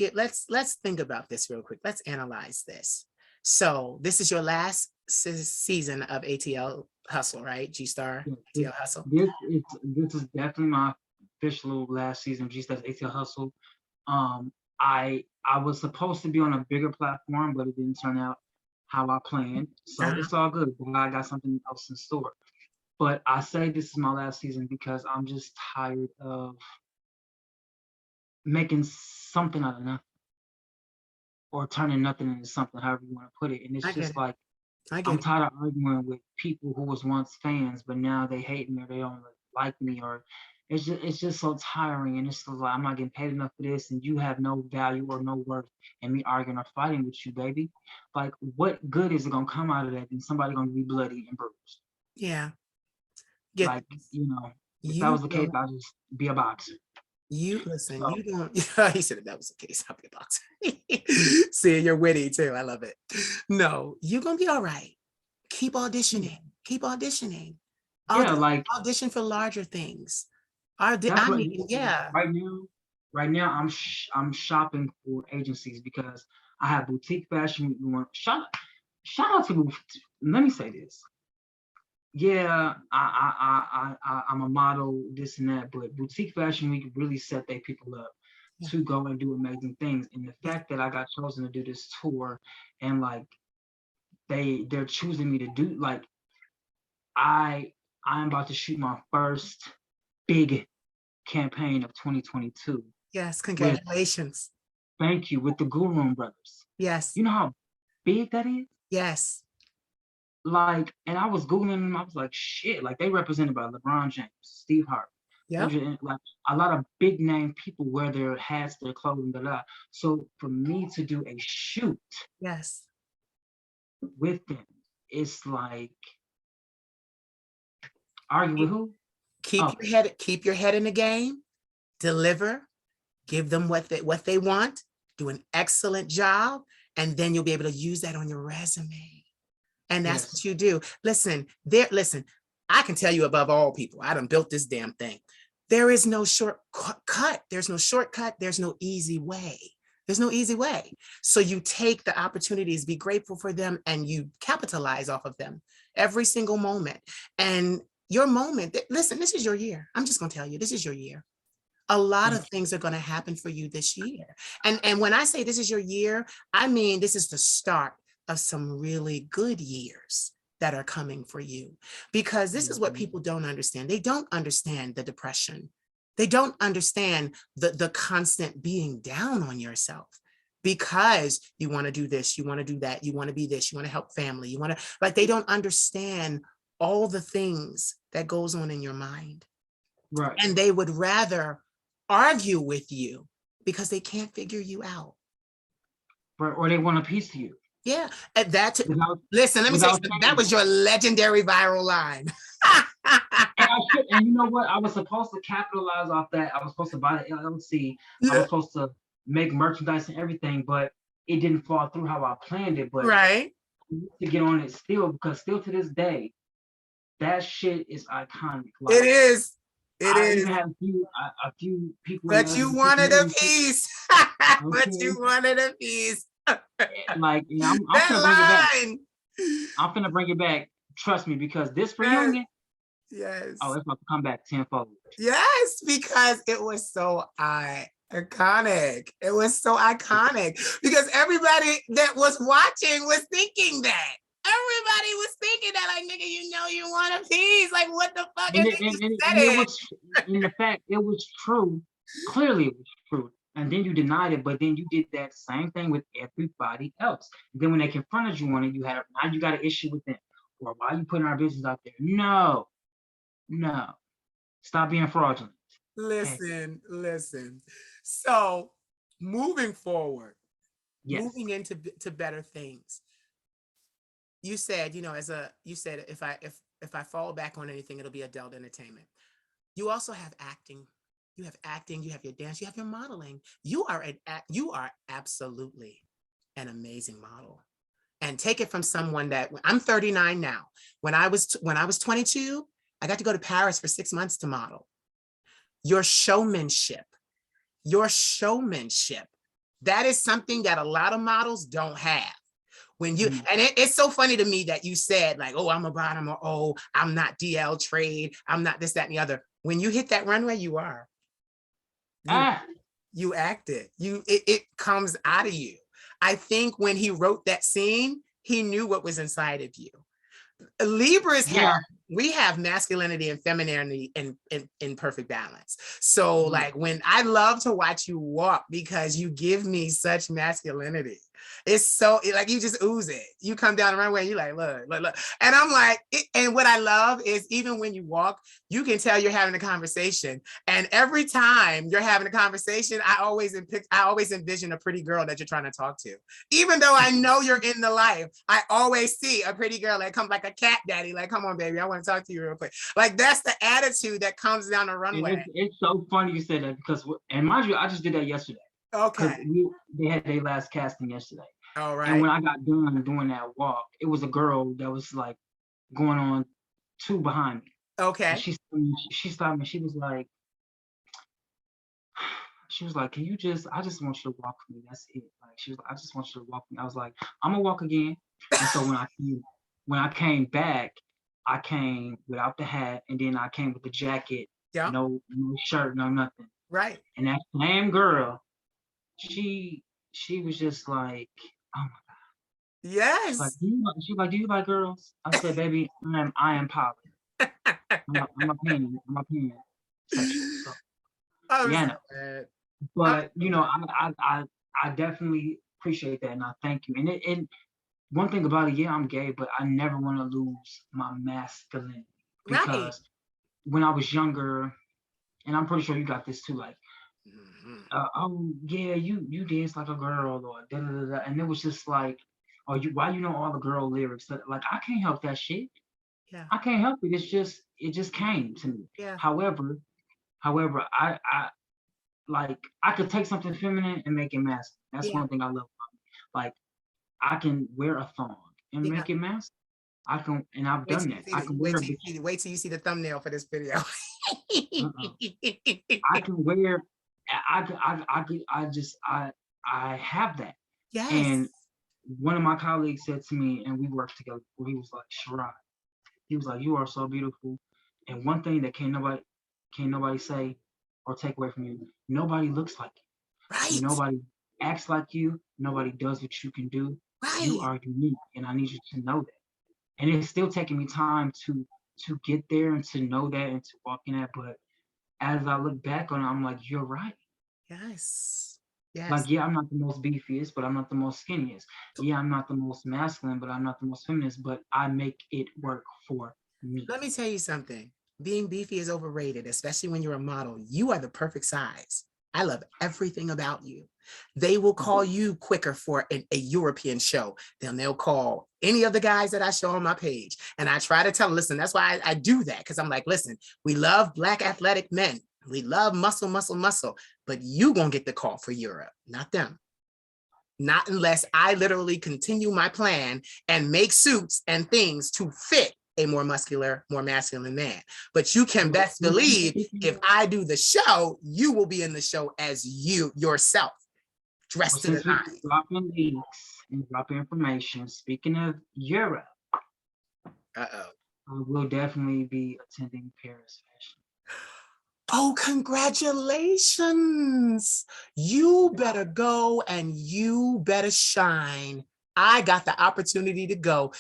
think about this real quick. Let's analyze this. So this is your last season of ATL Hustle, right? G-Star ATL Hustle. This is definitely my official last season of G-Star's ATL Hustle. I was supposed to be on a bigger platform, but it didn't turn out how I planned. So it's all good. I got something else in store. But I say this is my last season because I'm just tired of making something out of nothing. Or turning nothing into something, however you want to put it. And it's just like I'm tired of arguing with people who was once fans, but now they hate me or they don't like me, or it's just so tiring. And it's like I'm not getting paid enough for this, and you have no value or no worth in me arguing or fighting with you, baby. Like, what good is it gonna come out of that? And somebody gonna be bloody and bruised. Yeah. Like, if that was the case, I'd just be a boxer. You listen, you don't. He said if that was the case, I'll be a boxer. See, you're witty too. I love it. No, you're gonna be all right. Keep auditioning. Keep auditioning. Audition for larger things. Yeah. Right now, I'm shopping for agencies because I have boutique fashion. Shout out to. Let me say this. Yeah, I'm a model, this and that, but Boutique Fashion Week really set their people up to go and do amazing things. And the fact that I got chosen to do this tour, and like they're choosing me to do, like I'm about to shoot my first big campaign of 2022. Yes, congratulations. Thank you, with the Guru Brothers. Yes. You know how big that is? Yes. Like, and I was Googling them, I was like, shit, like they represented by LeBron James, Steve Harvey, Yep. Like a lot of big name people wear their hats, their clothing, blah, blah. So for me to do a shoot Yes. with them, it's like argue with who? Okay. Keep your head in the game, deliver, give them what they want, do an excellent job, and then you'll be able to use that on your resume. And that's Yes. what you do. Listen, I can tell you above all people, I done built this damn thing. There is no shortcut. There's no shortcut. There's no easy way. There's no easy way. So you take the opportunities, be grateful for them, and you capitalize off of them every single moment. And your moment, listen, this is your year. I'm just going to tell you, this is your year. A lot of things are going to happen for you this year. And when I say this is your year, I mean, this is the start of some really good years that are coming for you, because this is what people don't understand. They don't understand the depression. They don't understand the constant being down on yourself because you want to do this, you want to do that, you want to be this, you want to help family, you want to, like, they don't understand all the things that goes on in your mind. Right. And they would rather argue with you because they can't figure you out. Right. Or they want a piece of you. Yeah. And listen, let me say something. That was your legendary viral line. And you know what? I was supposed to capitalize off that. I was supposed to buy the LLC. I was supposed to make merchandise and everything, but it didn't fall through how I planned it. But right. To get on it still, because still to this day, that shit is iconic. Like, it is. I even had a few people. But you wanted a piece. But you wanted a piece. Like, I'm gonna bring it back. I'm gonna bring it back. Trust me, because this reunion. Yes. Oh, it's about to come back tenfold. Yes, because it was so iconic. It was so iconic because everybody that was watching was thinking that. Everybody was thinking that, like, nigga, you know you want a piece. Like, what the fuck? And it was, in the fact, it was true. Clearly, it was true. And then you denied it, but then you did that same thing with everybody else. And then when they confronted you on it, now you got an issue with them. Or why are you putting our business out there? No. Stop being fraudulent. Listen. So moving forward, moving into better things. You said, if I fall back on anything, it'll be adult entertainment. You also have acting. You have your dance, you have your modeling. You are absolutely an amazing model. And take it from someone that, I'm 39 now. When I was 22, I got to go to Paris for 6 months to model. Your showmanship, that is something that a lot of models don't have. When you, and it's so funny to me that you said, like, oh, I'm a bottom, or oh, I'm not DL trade, I'm not this, that, and the other. When you hit that runway, you are. You act it. It comes out of you. I think when he wrote that scene, he knew what was inside of you. Libras we have masculinity and femininity in perfect balance. So like, when I love to watch you walk because you give me such masculinity. It's so, like, you just ooze it. You come down the runway and you're like, look. And I'm like, and what I love is even when you walk, you can tell you're having a conversation. And every time you're having a conversation, I always envision a pretty girl that you're trying to talk to. Even though I know you're in the life, I always see a pretty girl that comes like a cat daddy, like, come on, baby, I want to talk to you real quick. Like, that's the attitude that comes down the runway. It's so funny you said that, because, and mind you, I just did that yesterday. Okay. They had their last casting yesterday. All right. And when I got done doing that walk, it was a girl that was like going on 2 behind me. Okay. And she stopped me. She was like, can you I just want you to walk for me. That's it. Like, she was like, I just want you to walk for me. I was like, I'm gonna walk again. And so when I came back, I came without the hat, and then I came with the jacket, no shirt, no nothing. Right. And that same girl, she was just like, oh my God. Yes. She's like, do you like girls? I said, baby, I am poly. I'm a pan sexual. So, no. But I definitely appreciate that, and I thank you. And one thing about it, I'm gay, but I never want to lose my masculinity, because when I was younger and I'm pretty sure you got this too, like, Mhm. oh yeah, you dance like a girl or da da da da, and it was just like, oh you why you know all the girl lyrics? Like I can't help that shit. Yeah, I can't help it. It just came to me. yeah, However, I like I could take something feminine and make it masculine. That's yeah, one thing I love about me. Like I can wear a thong and yeah. make it masculine. I can, and I've Wait done till you that. see I the can wear wait a till you bikini. see the wait till you see the thumbnail for this video. Uh-uh. I can wear. I have that. Yes. And one of my colleagues said to me, and we worked together. Where he was like, Sherrod, he was like, "You are so beautiful." And one thing that can't nobody say or take away from you. Nobody looks like you. Right. Nobody acts like you. Nobody does what you can do. You Right. are unique, and I need you to know that. And it's still taking me time to get there and to know that and to walk in that. But as I look back on it, I'm like, you're right. Yes. Yes. Like, yeah, I'm not the most beefiest, but I'm not the most skinniest. Yeah, I'm not the most masculine, but I'm not the most feminist, but I make it work for me. Let me tell you something. Being beefy is overrated, especially when you're a model. You are the perfect size. I love everything about you. They will call you quicker for a European show than they'll call any of the guys that I show on my page. And I try to tell them, listen, that's why I do that. Because I'm like, listen, we love Black athletic men. We love muscle, muscle, muscle. But you going to get the call for Europe, not them. Not unless I literally continue my plan and make suits and things to fit a more muscular, more masculine man. But you can Well, best believe if I do the show, you will be in the show as you yourself, dressed to the since we nines. dropping leaks and dropping information, speaking of Europe, Uh-oh. I will definitely be attending Paris Fashion. Oh, congratulations. You better go and you better shine. I got the opportunity to go.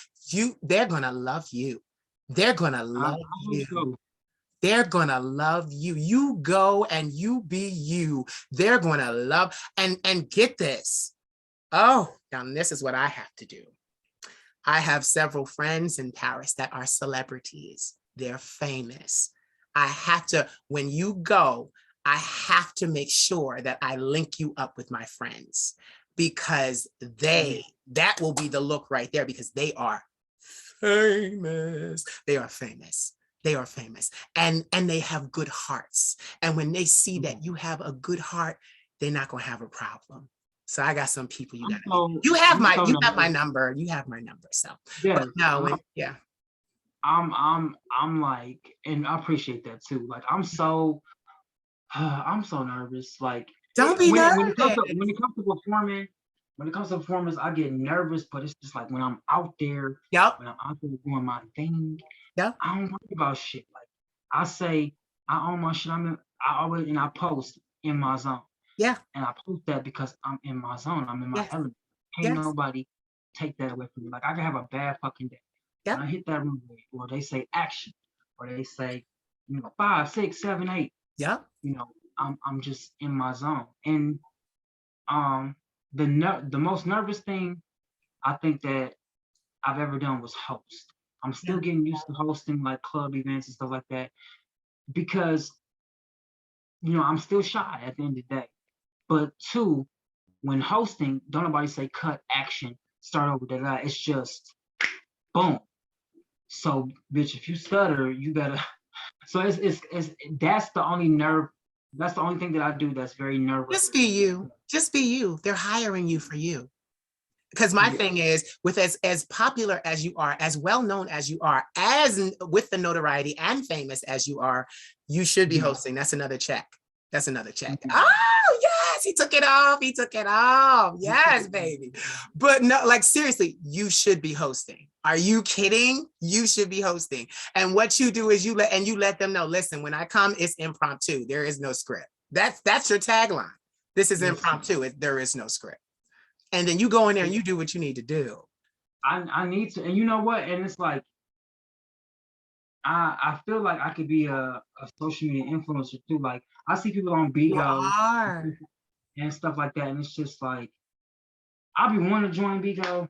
They're gonna love you. They're gonna I love hope you. so. They're gonna love you. You go and you be you. They're gonna love and get this. Oh, now this is what I have to do. I have several friends in Paris that are celebrities. They're famous. I have to, when you go, I have to make sure that I link you up with my friends because Yeah. that will be the look right there because they are famous. They are famous. They are famous and they have good hearts. And when they see that you have a good heart, they're not going to have a problem. So I got some people you got to meet. I'm so You have my nervous. number. You have my number. So, but Yes, no, and yeah. I'm like, and I appreciate that too. Like I'm so nervous. Like Don't be nervous. when it comes to performance, I get nervous, but it's just like when I'm out there, Yep. when I'm out there doing my thing, Yep. I don't worry about shit. Like I say, I own my shit. I always and I post in my zone, Yeah. and I post that because I'm in my zone. I'm in my Yes. element. Can't Yes. nobody take that away from me. Like I can have a bad fucking day. When Yep. I hit that runway, or they say action, or they say, 5, 6, 7, 8, Yep. you know, I'm just in my zone. And um the most nervous thing I think that I've ever done was host. I'm still Yeah. getting used to hosting like club events and stuff like that because I'm still shy at the end of the day. But two, when hosting, don't nobody say cut action, start over that. It's just boom. So bitch, if you stutter, you better. So it's that's the only nerve. That's the only thing that I do that's very nerve Just wracking be for me. you. Just be you. They're hiring you for you. Because my Yeah. thing is with as popular as you are, as well known as you are, as with the notoriety and famous as you are, you should be Mhm. hosting. That's another check. That's another check. Mhm. Oh yes, he took it off. He took it off. Yes, baby. But no, like seriously, you should be hosting. Are you kidding? You should be hosting. And what you do is you let them know, listen, when I come, it's impromptu. There is no script. That's your tagline. This is Listen, impromptu. There is no script. And then you go in there and you do what you need to do. I need to, and you know what? And it's like I feel like I could be a social media influencer too. Like I see people on You Bigo are. and stuff like that, and it's just like I'll be wanting to join Bigo,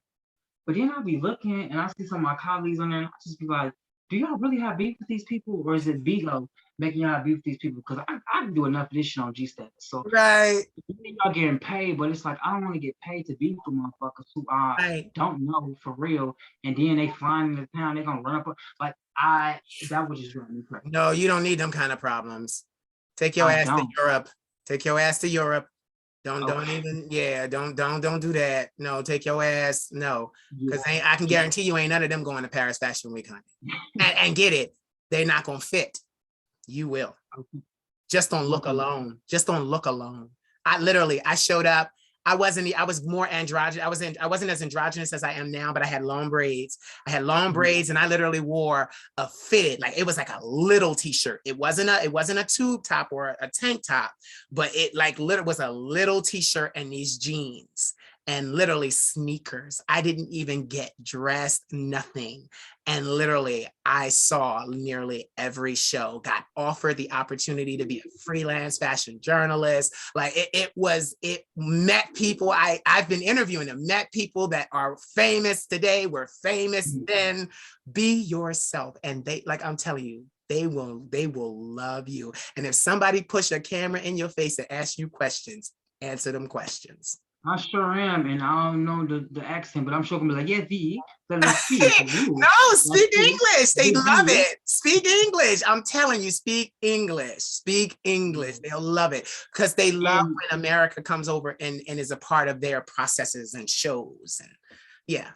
but then I'll be looking and I see some of my colleagues on there, and I just be like, do y'all really have beef with these people, or is it Bigo making y'all have beef with these people? Because I do enough of this shit on G status, so Right. y'all getting paid, but it's like I don't want to get paid to beef with motherfuckers who I Right. don't know for real, and then they flying into town, they gonna run up like I that would just drive me crazy. No, you don't need them kind of problems. Take your I ass to don't. Europe. Take your ass to Europe. Don't Okay. even, yeah, don't do that. No, take your ass. No, Yeah. because I can guarantee you ain't none of them going to Paris Fashion Week, honey. And get it, they're not gonna fit. You will. Okay. Just on look Okay. alone. Just on look alone. I showed up. I was more androgynous. I wasn't as androgynous as I am now, but I had long braids. I had long Mhm. braids and I literally wore a fitted, like it was like a little t-shirt. It wasn't a tube top or a tank top, but it like literally was a little t-shirt and these jeans and literally sneakers. I didn't even get dressed, nothing. And literally, I saw nearly every show, got offered the opportunity to be a freelance fashion journalist. Like it met people. I've been interviewing them, met people that are famous today, were famous Mhm. then. Be yourself. And like I'm telling you, they will love you. And if somebody push a camera in your face and ask you questions, answer them questions. I sure am, and I don't know the accent, but I'm sure gonna be like, yeah, let's speak. No, Let's speak speak. English. They love The it. Speak English. I'm telling you, speak English. Speak English. They'll love it because they love and when America comes over and is a part of their processes and shows. And yeah,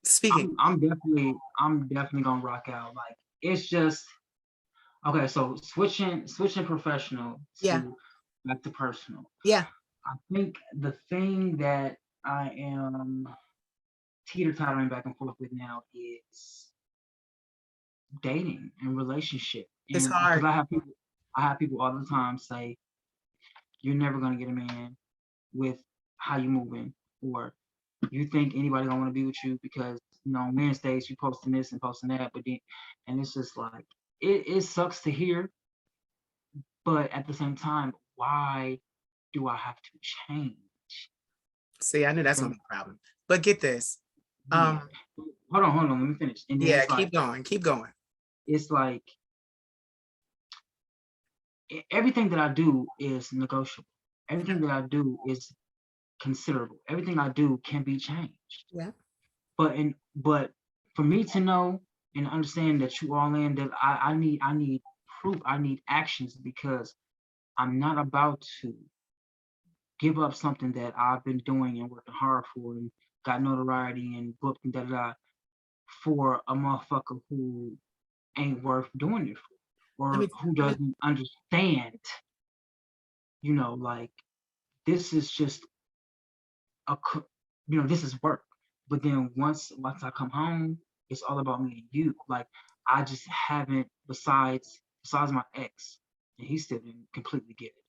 speaking. I'm definitely gonna rock out. Like it's just okay. So switching professional Yeah, to back to personal. yeah, I think the thing that I am teeter-tottering back and forth with now is dating and relationship. it's And because hard. I have people all the time say, you're never gonna get a man with how you moving, or you think anybody gonna want to be with you because on Wednesdays you posting this and posting that, but then and it's just like it sucks to hear, but at the same time, why do I have to change? See, I knew You that's feel gonna me? be a problem. But get this. Yeah. Um, Hold on, let me finish. And then yeah, keep going, keep going. it's like everything that I do is negotiable. Everything that I do is considerable. Everything I do can be changed. Yeah. But for me to know and understand that you all in that I need proof, I need actions because I'm not about to give up something that I've been doing and working hard for and got notoriety and booked and da da da for a motherfucker who ain't worth doing it for Let or me, who let me, doesn't understand, like this is just a this is work. But then once I come home, it's all about me and you. Like I just haven't besides my ex, and he still didn't completely get it.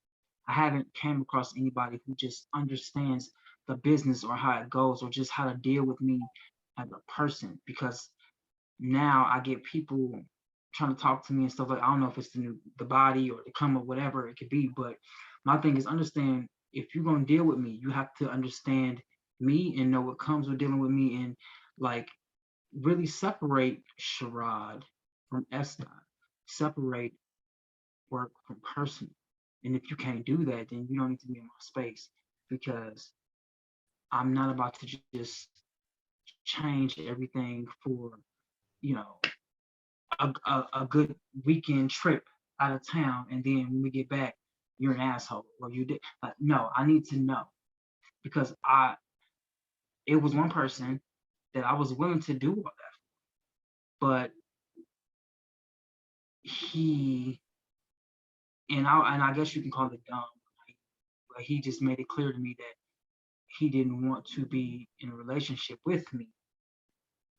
I haven't came across anybody who just understands the business or how it goes or just how to deal with me as a person because now I get people trying to talk to me and stuff like I don't know if it's the body or the come or whatever it could be, but my thing is understand if you're gonna deal with me, you have to understand me and know what comes with dealing with me and like really separate Sherrod from Eston, separate work from personal. And if you can't do that, then you don't need to be in my space because I'm not about to just change everything for you know a good weekend trip out of town, and then when we get back, you're an asshole or you did. No, I need to know because it was one person that I was willing to do all that, but he and I guess you can call it dumb, but he just made it clear to me that he didn't want to be in a relationship with me,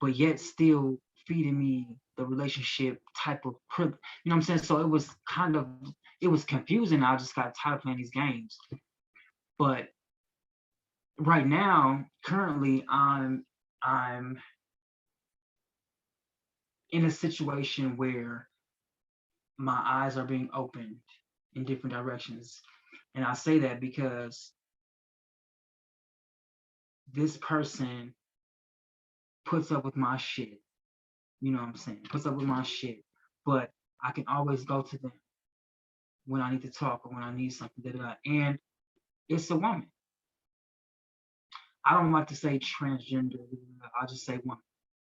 but yet still feeding me the relationship type of you know what I'm saying? So it was confusing. I just got tired of playing these games. But right now, currently, I'm in a situation where my eyes are being opened in different directions. And I say that because this person puts up with my shit You know what I'm saying? Puts up with my shit. But I can always go to them when I need to talk or when I need something. Da, da, da. And it's a woman. I don't like to say transgender. I just say woman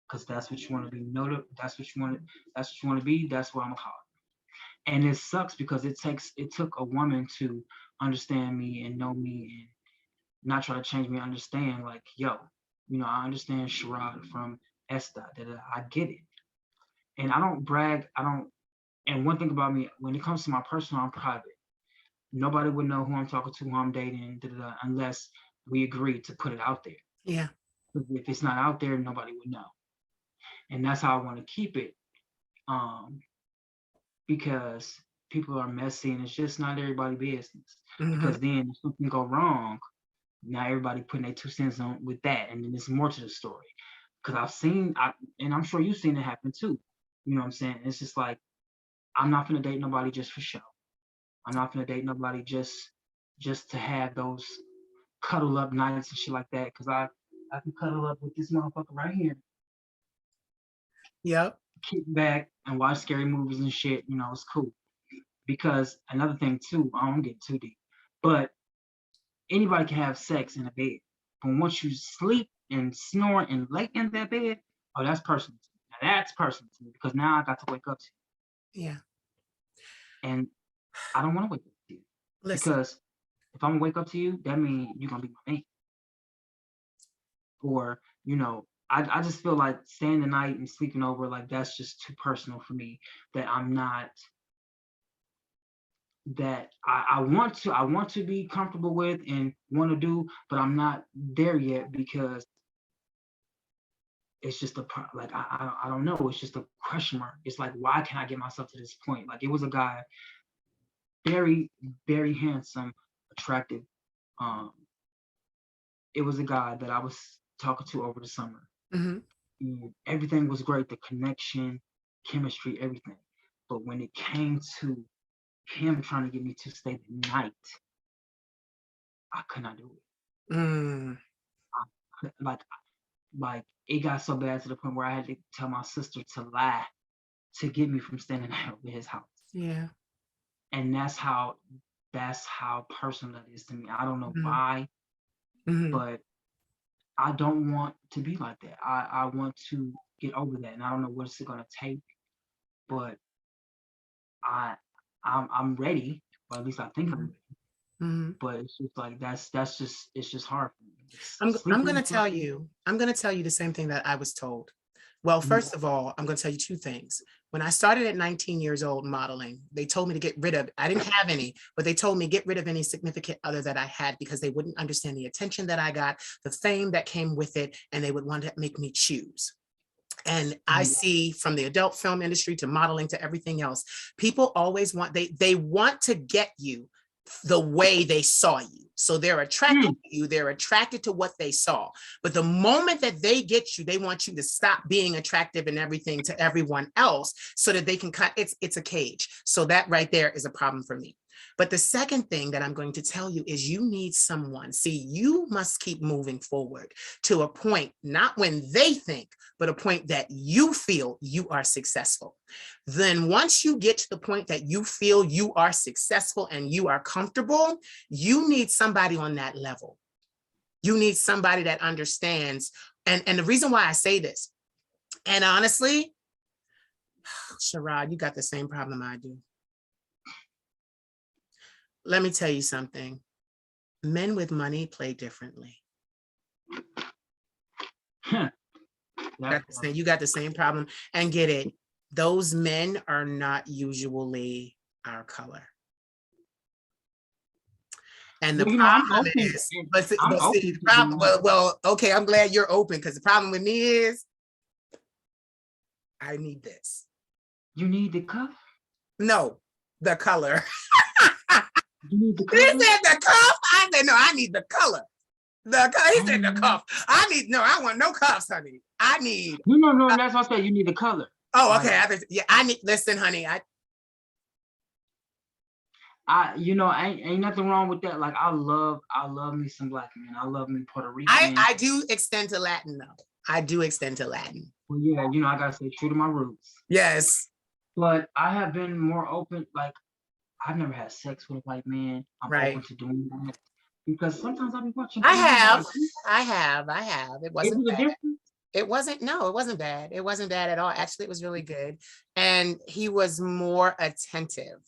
because that's what you want to be. That's what you want to. That's what you want to be. That's what I'm gonna call it. And it sucks because it took a woman to understand me and know me and not try to change me. Understand like, yo, I understand Sherrod from Esta. That I get it, and I don't brag. I don't. And one thing about me, when it comes to my personal, I'm private. Nobody would know who I'm talking to, who I'm dating, da, da, da, unless we agree to put it out there. Yeah. If it's not out there, nobody would know. And that's how I want to keep it. Because people are messy and it's just not everybody's business. Because then if something go wrong, now everybody putting their 2 cents on with that. And then there's more to the story. Because and I'm sure you've seen it happen too. You know what I'm saying? It's just like, I'm not gonna date nobody just for show. I'm not gonna date nobody just to have those cuddle up nights and shit like that. Cause I can cuddle up with this motherfucker right here. Yep. Kick back and watch scary movies and shit. It's cool. Because another thing too, I don't get too deep, but anybody can have sex in a bed. But once you sleep and snore and lay in that bed, oh, that's personal. Now that's personal to me because now I got to wake up to you. Yeah. And I don't want to wake up to you. Listen. Because if I'm gonna wake up to you, that means you're gonna be my mate. Or, I just feel like staying the night and sleeping over, like that's just too personal for me. That I'm not that I want to be comfortable with and want to do, but I'm not there yet because it's just like I don't know. It's just a question mark. It's like, why can't I get myself to this point? Like it was a guy, very, very handsome, attractive. It was a guy that I was talking to over the summer. And everything was great, the connection, chemistry, everything. But when it came to him trying to get me to stay the night, I could not do it. Like it got so bad to the point where I had to tell my sister to lie to get me from staying the night over his house. Yeah. And that's how personal that is to me. I don't know why, but I don't want to be like that. I want to get over that, and I don't know what it's gonna take, but I'm ready, or at least I think I'm ready. But it's just like it's just hard for me. I'm gonna tell you the same thing that I was told. Well, first of all, I'm gonna tell you two things. When I started at 19 years old modeling, they told me to get rid of, I didn't have any, but they told me get rid of any significant other that I had because they wouldn't understand the attention that I got, the fame that came with it, and they would want to make me choose. And I see from the adult film industry to modeling to everything else, people always want, they want to get you the way they saw you. So they're attracted to you, they're attracted to what they saw. But the moment that they get you, they want you to stop being attractive and everything to everyone else so that they can cut, it's a cage. So that right there is a problem for me. But the second thing that I'm going to tell you is you need someone. See, you must keep moving forward to a point, not when they think, but a point that you feel you are successful. Then once you get to the point that you feel you are successful and you are comfortable, you need somebody on that level. You need somebody that understands. And the reason why I say this, and honestly, Sherrod, you got the same problem I do. Let me tell you something. Men with money play differently. You got the same problem. And get it, those men are not usually our color. And the problem is, well, okay, I'm glad you're open because the problem with me is I need this. You need the cuff? No, the color. You need the color? He said the cuff. I said, no, I need the color. He said the cuff. I want no cuffs, honey. I need. No, that's what I said. You need the color. Oh, okay. Listen, honey. Ain't nothing wrong with that. Like I love me some black men. I love me Puerto Rican. I do extend to Latin though. I do extend to Latin. Well, yeah, I gotta stay true to my roots. Yes. But I have been more open. Like, I've never had sex with a white man. I'm open Right. to doing that because sometimes I'll be watching I things. I'm have. like, I have. It is wasn't it a bad. difference? It wasn't, no, it wasn't bad. It wasn't bad at all. Actually, it was really good. And he was more attentive.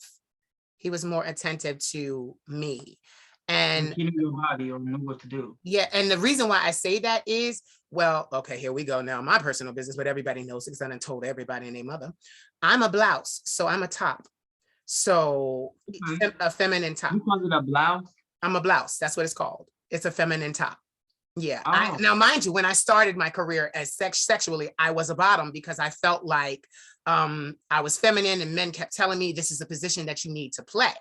He was more attentive to me. Like And he knew your body or knew what to do. yeah, and the reason why I say that is, well, okay, here we go now. My personal business, but everybody knows because I done told everybody and their mother. I'm a blouse, so I'm a top. So Okay. a feminine top. You call it a blouse? I'm a blouse. That's what it's called. It's a feminine top. Yeah. Oh, Now, mind you, when I started my career as sexually, I was a bottom because I felt like I was feminine and men kept telling me this is a position that you need to play.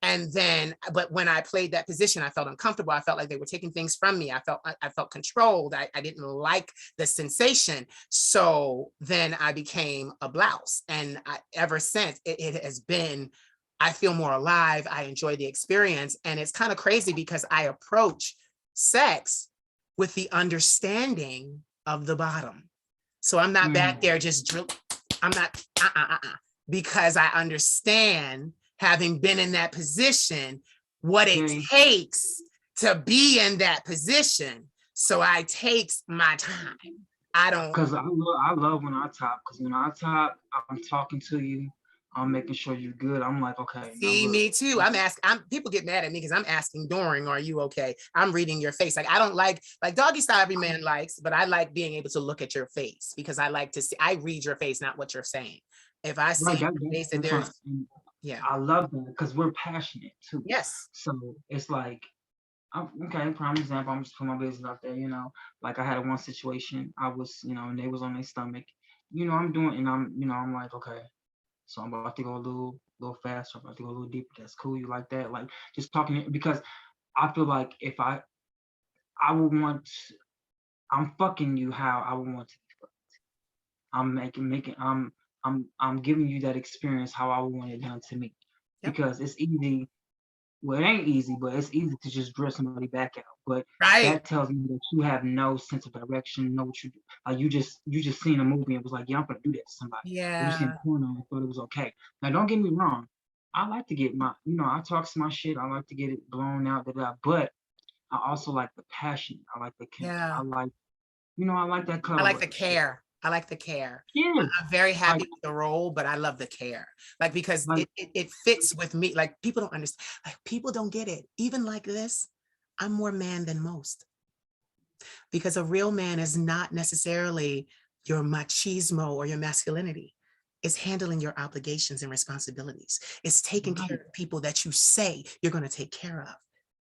And then, but when I played that position, I felt uncomfortable. I felt like they were taking things from me. I felt controlled. I didn't like the sensation. So then I became a blouse. And ever since, it has been, I feel more alive. I enjoy the experience. And it's kind of crazy because I approach sex with the understanding of the bottom. So I'm not back there just drill. I'm not, because I understand, having been in that position, what it takes to be in that position. So I takes my time. I don't. Because I love when I top. Because when I top, I'm talking to you. I'm making sure you're good. I'm like, okay. See, me too. People get mad at me because I'm asking during, are you okay? I'm reading your face. Like, I don't like doggy style every man likes, but I like being able to look at your face because I like to see, I read your face, not what you're saying. If I see your face and there's, yeah. I love that because we're passionate too. Yes. So it's like, okay, prime example, I'm just putting my business out there, like I had one situation, I was, and they was on their stomach, I'm doing, and I'm like, okay, so I'm about to go a little faster, I'm about to go a little deeper. That's cool. You like that? Like just talking, because I feel like if I would want, I'm fucking you how I would want to be fucked. I'm making, I'm giving you that experience how I would want it done to me. Yep. Because it's easy. Well, it ain't easy, but it's easy to just drill somebody back out. But that tells me that you have no sense of direction, know what you do. Like you just seen a movie and was like, yeah, I'm gonna do that to somebody. Yeah. Or you seen porno and thought it was okay. Now, don't get me wrong. I like to get my, I talk my shit. I like to get it blown out, but I also like the passion. I like the I like, I like that color. I like the care. I like the care. Yeah. I'm very happy with the role, but I love the care. Like, because it fits with me. Like, people don't understand. Like, people don't get it. Even like this, I'm more man than most. Because a real man is not necessarily your machismo or your masculinity. It's handling your obligations and responsibilities. It's taking care of people that you say you're going to take care of.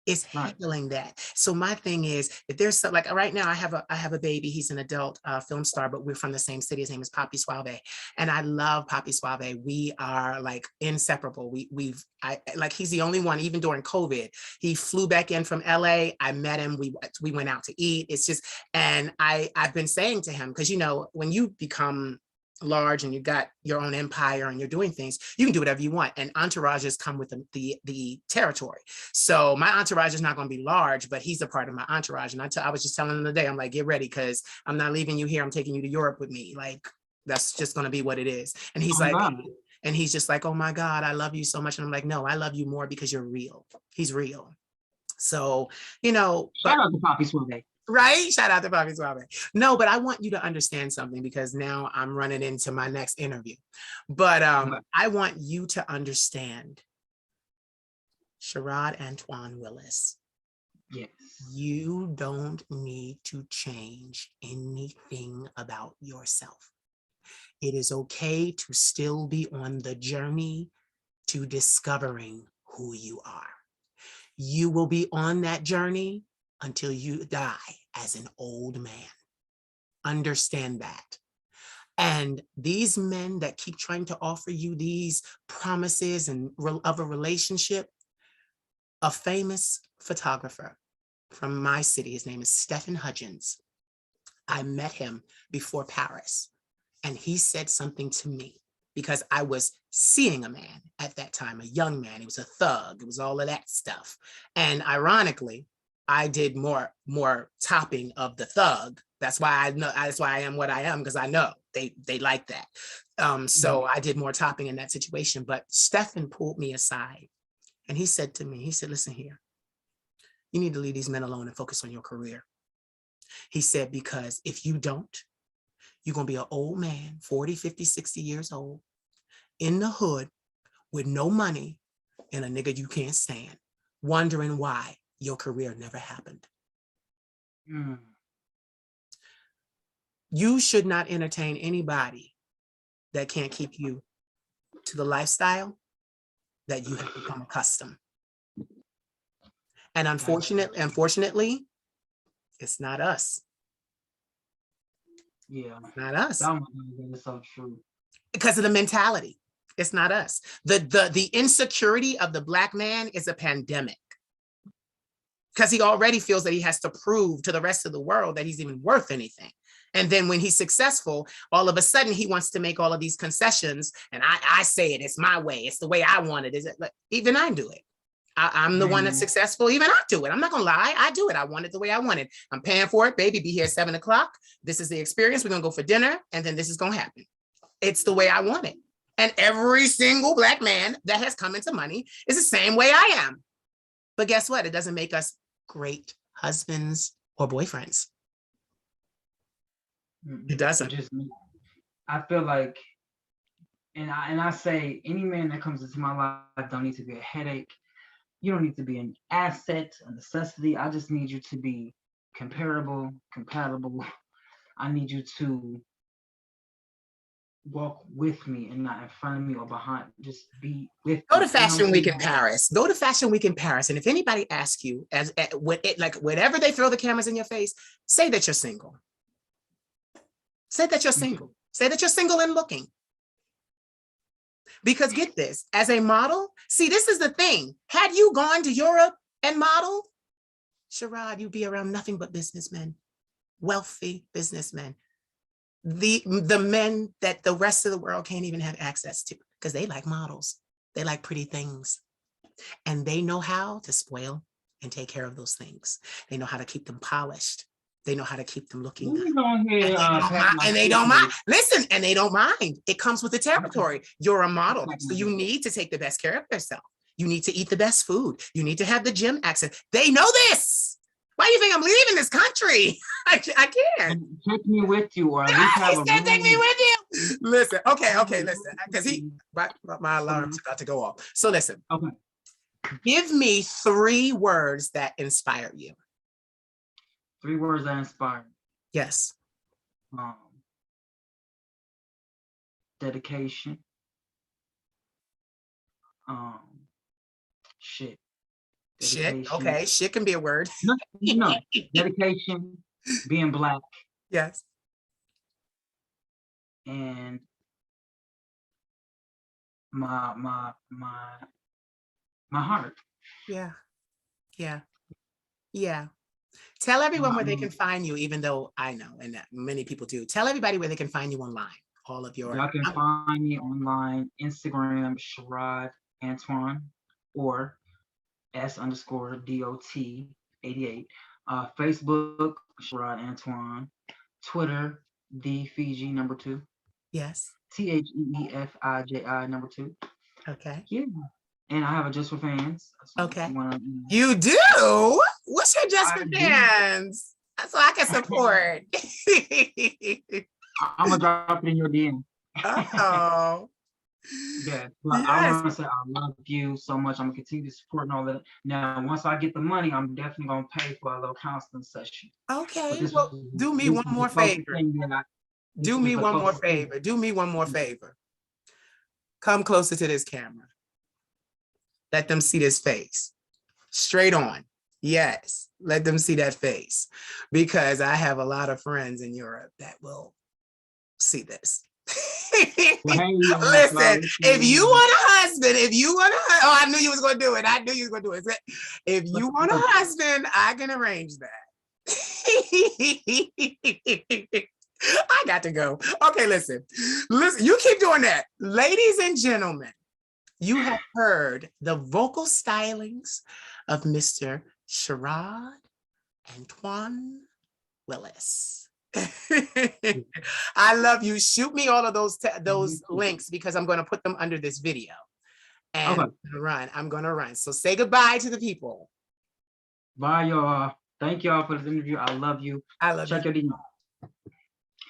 Is handling that. So my thing is, if there's some, like right now, I have a baby. He's an adult film star, but we're from the same city. His name is Papi Suave, and I love Papi Suave. We are like inseparable. He's the only one. Even during COVID, he flew back in from LA. I met him. We went out to eat. It's just, and I've been saying to him, because when you become large and you got your own empire and you're doing things, you can do whatever you want, and entourages come with the territory. So my entourage is not going to be large, but he's a part of my entourage. And I was just telling him today, I'm like, get ready, because I'm not leaving you here. I'm taking you to Europe with me. Like, that's just going to be what it is. And he's and he's just like, oh my God, I love you so much. And I'm like, no, I love you more because you're real. He's real. So, shout out to Papi Suave. Right? Shout out to Papi Suave. No, but I want you to understand something, because now I'm running into my next interview. But I want you to understand, Sherrod Antoine Willis. Yes. You don't need to change anything about yourself. It is okay to still be on the journey to discovering who you are. You will be on that journey until you die as an old man. Understand that. And these men that keep trying to offer you these promises and of a relationship, a famous photographer from my city, his name is Stephen Hudgens. I met him before Paris, and he said something to me, because I was seeing a man at that time, a young man. He was a thug. It was all of that stuff. And ironically, I did more topping of the thug That's why I know. That's why I am what I am, because I know they like that. So I did more topping in that situation. But Stephen pulled me aside and he said to me, he said, listen here, you need to leave these men alone and focus on your career. He said, because if you don't, you're going to be an old man, 40, 50, 60 years old, in the hood with no money and a nigga you can't stand, wondering why your career never happened. You should not entertain anybody that can't keep you to the lifestyle that you have become accustomed. And unfortunately, it's not us. Yeah. Not us. That is so true. Because of the mentality. It's not us. The insecurity of the Black man is a pandemic. Because he already feels that he has to prove to the rest of the world that he's even worth anything. And then when he's successful, all of a sudden he wants to make all of these concessions. And I say it, it's my way. It's the way I want it. Is it? Like, even I do it. I'm the one that's successful. Even I do it. I'm not gonna lie. I do it. I want it the way I want it. I'm paying for it, baby. Be here at 7 o'clock. This is the experience. We're gonna go for dinner, and then this is gonna happen. It's the way I want it. And every single Black man that has come into money is the same way I am. But guess what? It doesn't make us great husbands or boyfriends. It doesn't. I feel like, and I say, any man that comes into my life don't need to be a headache. You don't need to be an asset, a necessity. I just need you to be comparable, compatible. I need you to walk with me and not in front of me or behind. Just be with me. Go to Fashion Week in Paris. Go to Fashion Week in Paris. And if anybody asks you, whenever they throw the cameras in your face, say that you're single. Say that you're single. Say that you're single and looking. Because get this, as a model, see, this is the thing. Had you gone to Europe and modeled, Sherrod, you'd be around nothing but businessmen, wealthy businessmen. The men that the rest of the world can't even have access to, because they like models. They like pretty things. And they know how to spoil and take care of those things. They know how to keep them polished. They know how to keep them looking good. And they don't mind. Listen, and they don't mind. It comes with the territory. You're a model, so you need to take the best care of yourself. You need to eat the best food. You need to have the gym access. They know this. Why do you think I'm leaving this country? I can't. Take me with you, or at least have a take me with you. Listen, okay, listen, because my alarm's about to go off. So listen. Okay. Give me 3 words that inspire you. 3 words that inspire. Yes. Dedication. Shit. Shit. Okay. Shit can be a word. No. Dedication. Being Black. Yes. And my heart. Yeah. Tell everyone where they can find you, even though I know, and many people do. Tell everybody where they can find you online. All of your. Y'all can find me online, Instagram, Sherrod Antionne, or S_DOT88. Facebook, Sherrod Antionne. Twitter, the Fiji #2. Yes. TheeFiji #2. Okay. Yeah. And I have a Just for Fans. Okay. You do? What's your Just for Fans? So I can support. I'm gonna drop it in your DM. Oh. Yeah. But I want to say I love you so much. I'm gonna continue to support and all that. Now, once I get the money, I'm definitely gonna pay for a little counseling session. Okay. Well, do me one more favor. Do me one more favor. Do me one more favor. Come closer to this camera. Let them see this face. Straight on. Yes. Let them see that face. Because I have a lot of friends in Europe that will see this. Listen, if you want a husband, I knew you was going to do it. If you want a husband, I can arrange that. I got to go. Okay, listen, you keep doing that. Ladies and gentlemen, you have heard the vocal stylings of Mr. Sherrod Antionne Willis. I love you. Shoot me all of those You too. links because I'm going to put them under this video. And Okay. I'm going to run. So say goodbye to the people. Bye, y'all. Thank y'all for this interview. I love you. I love you. Check your email.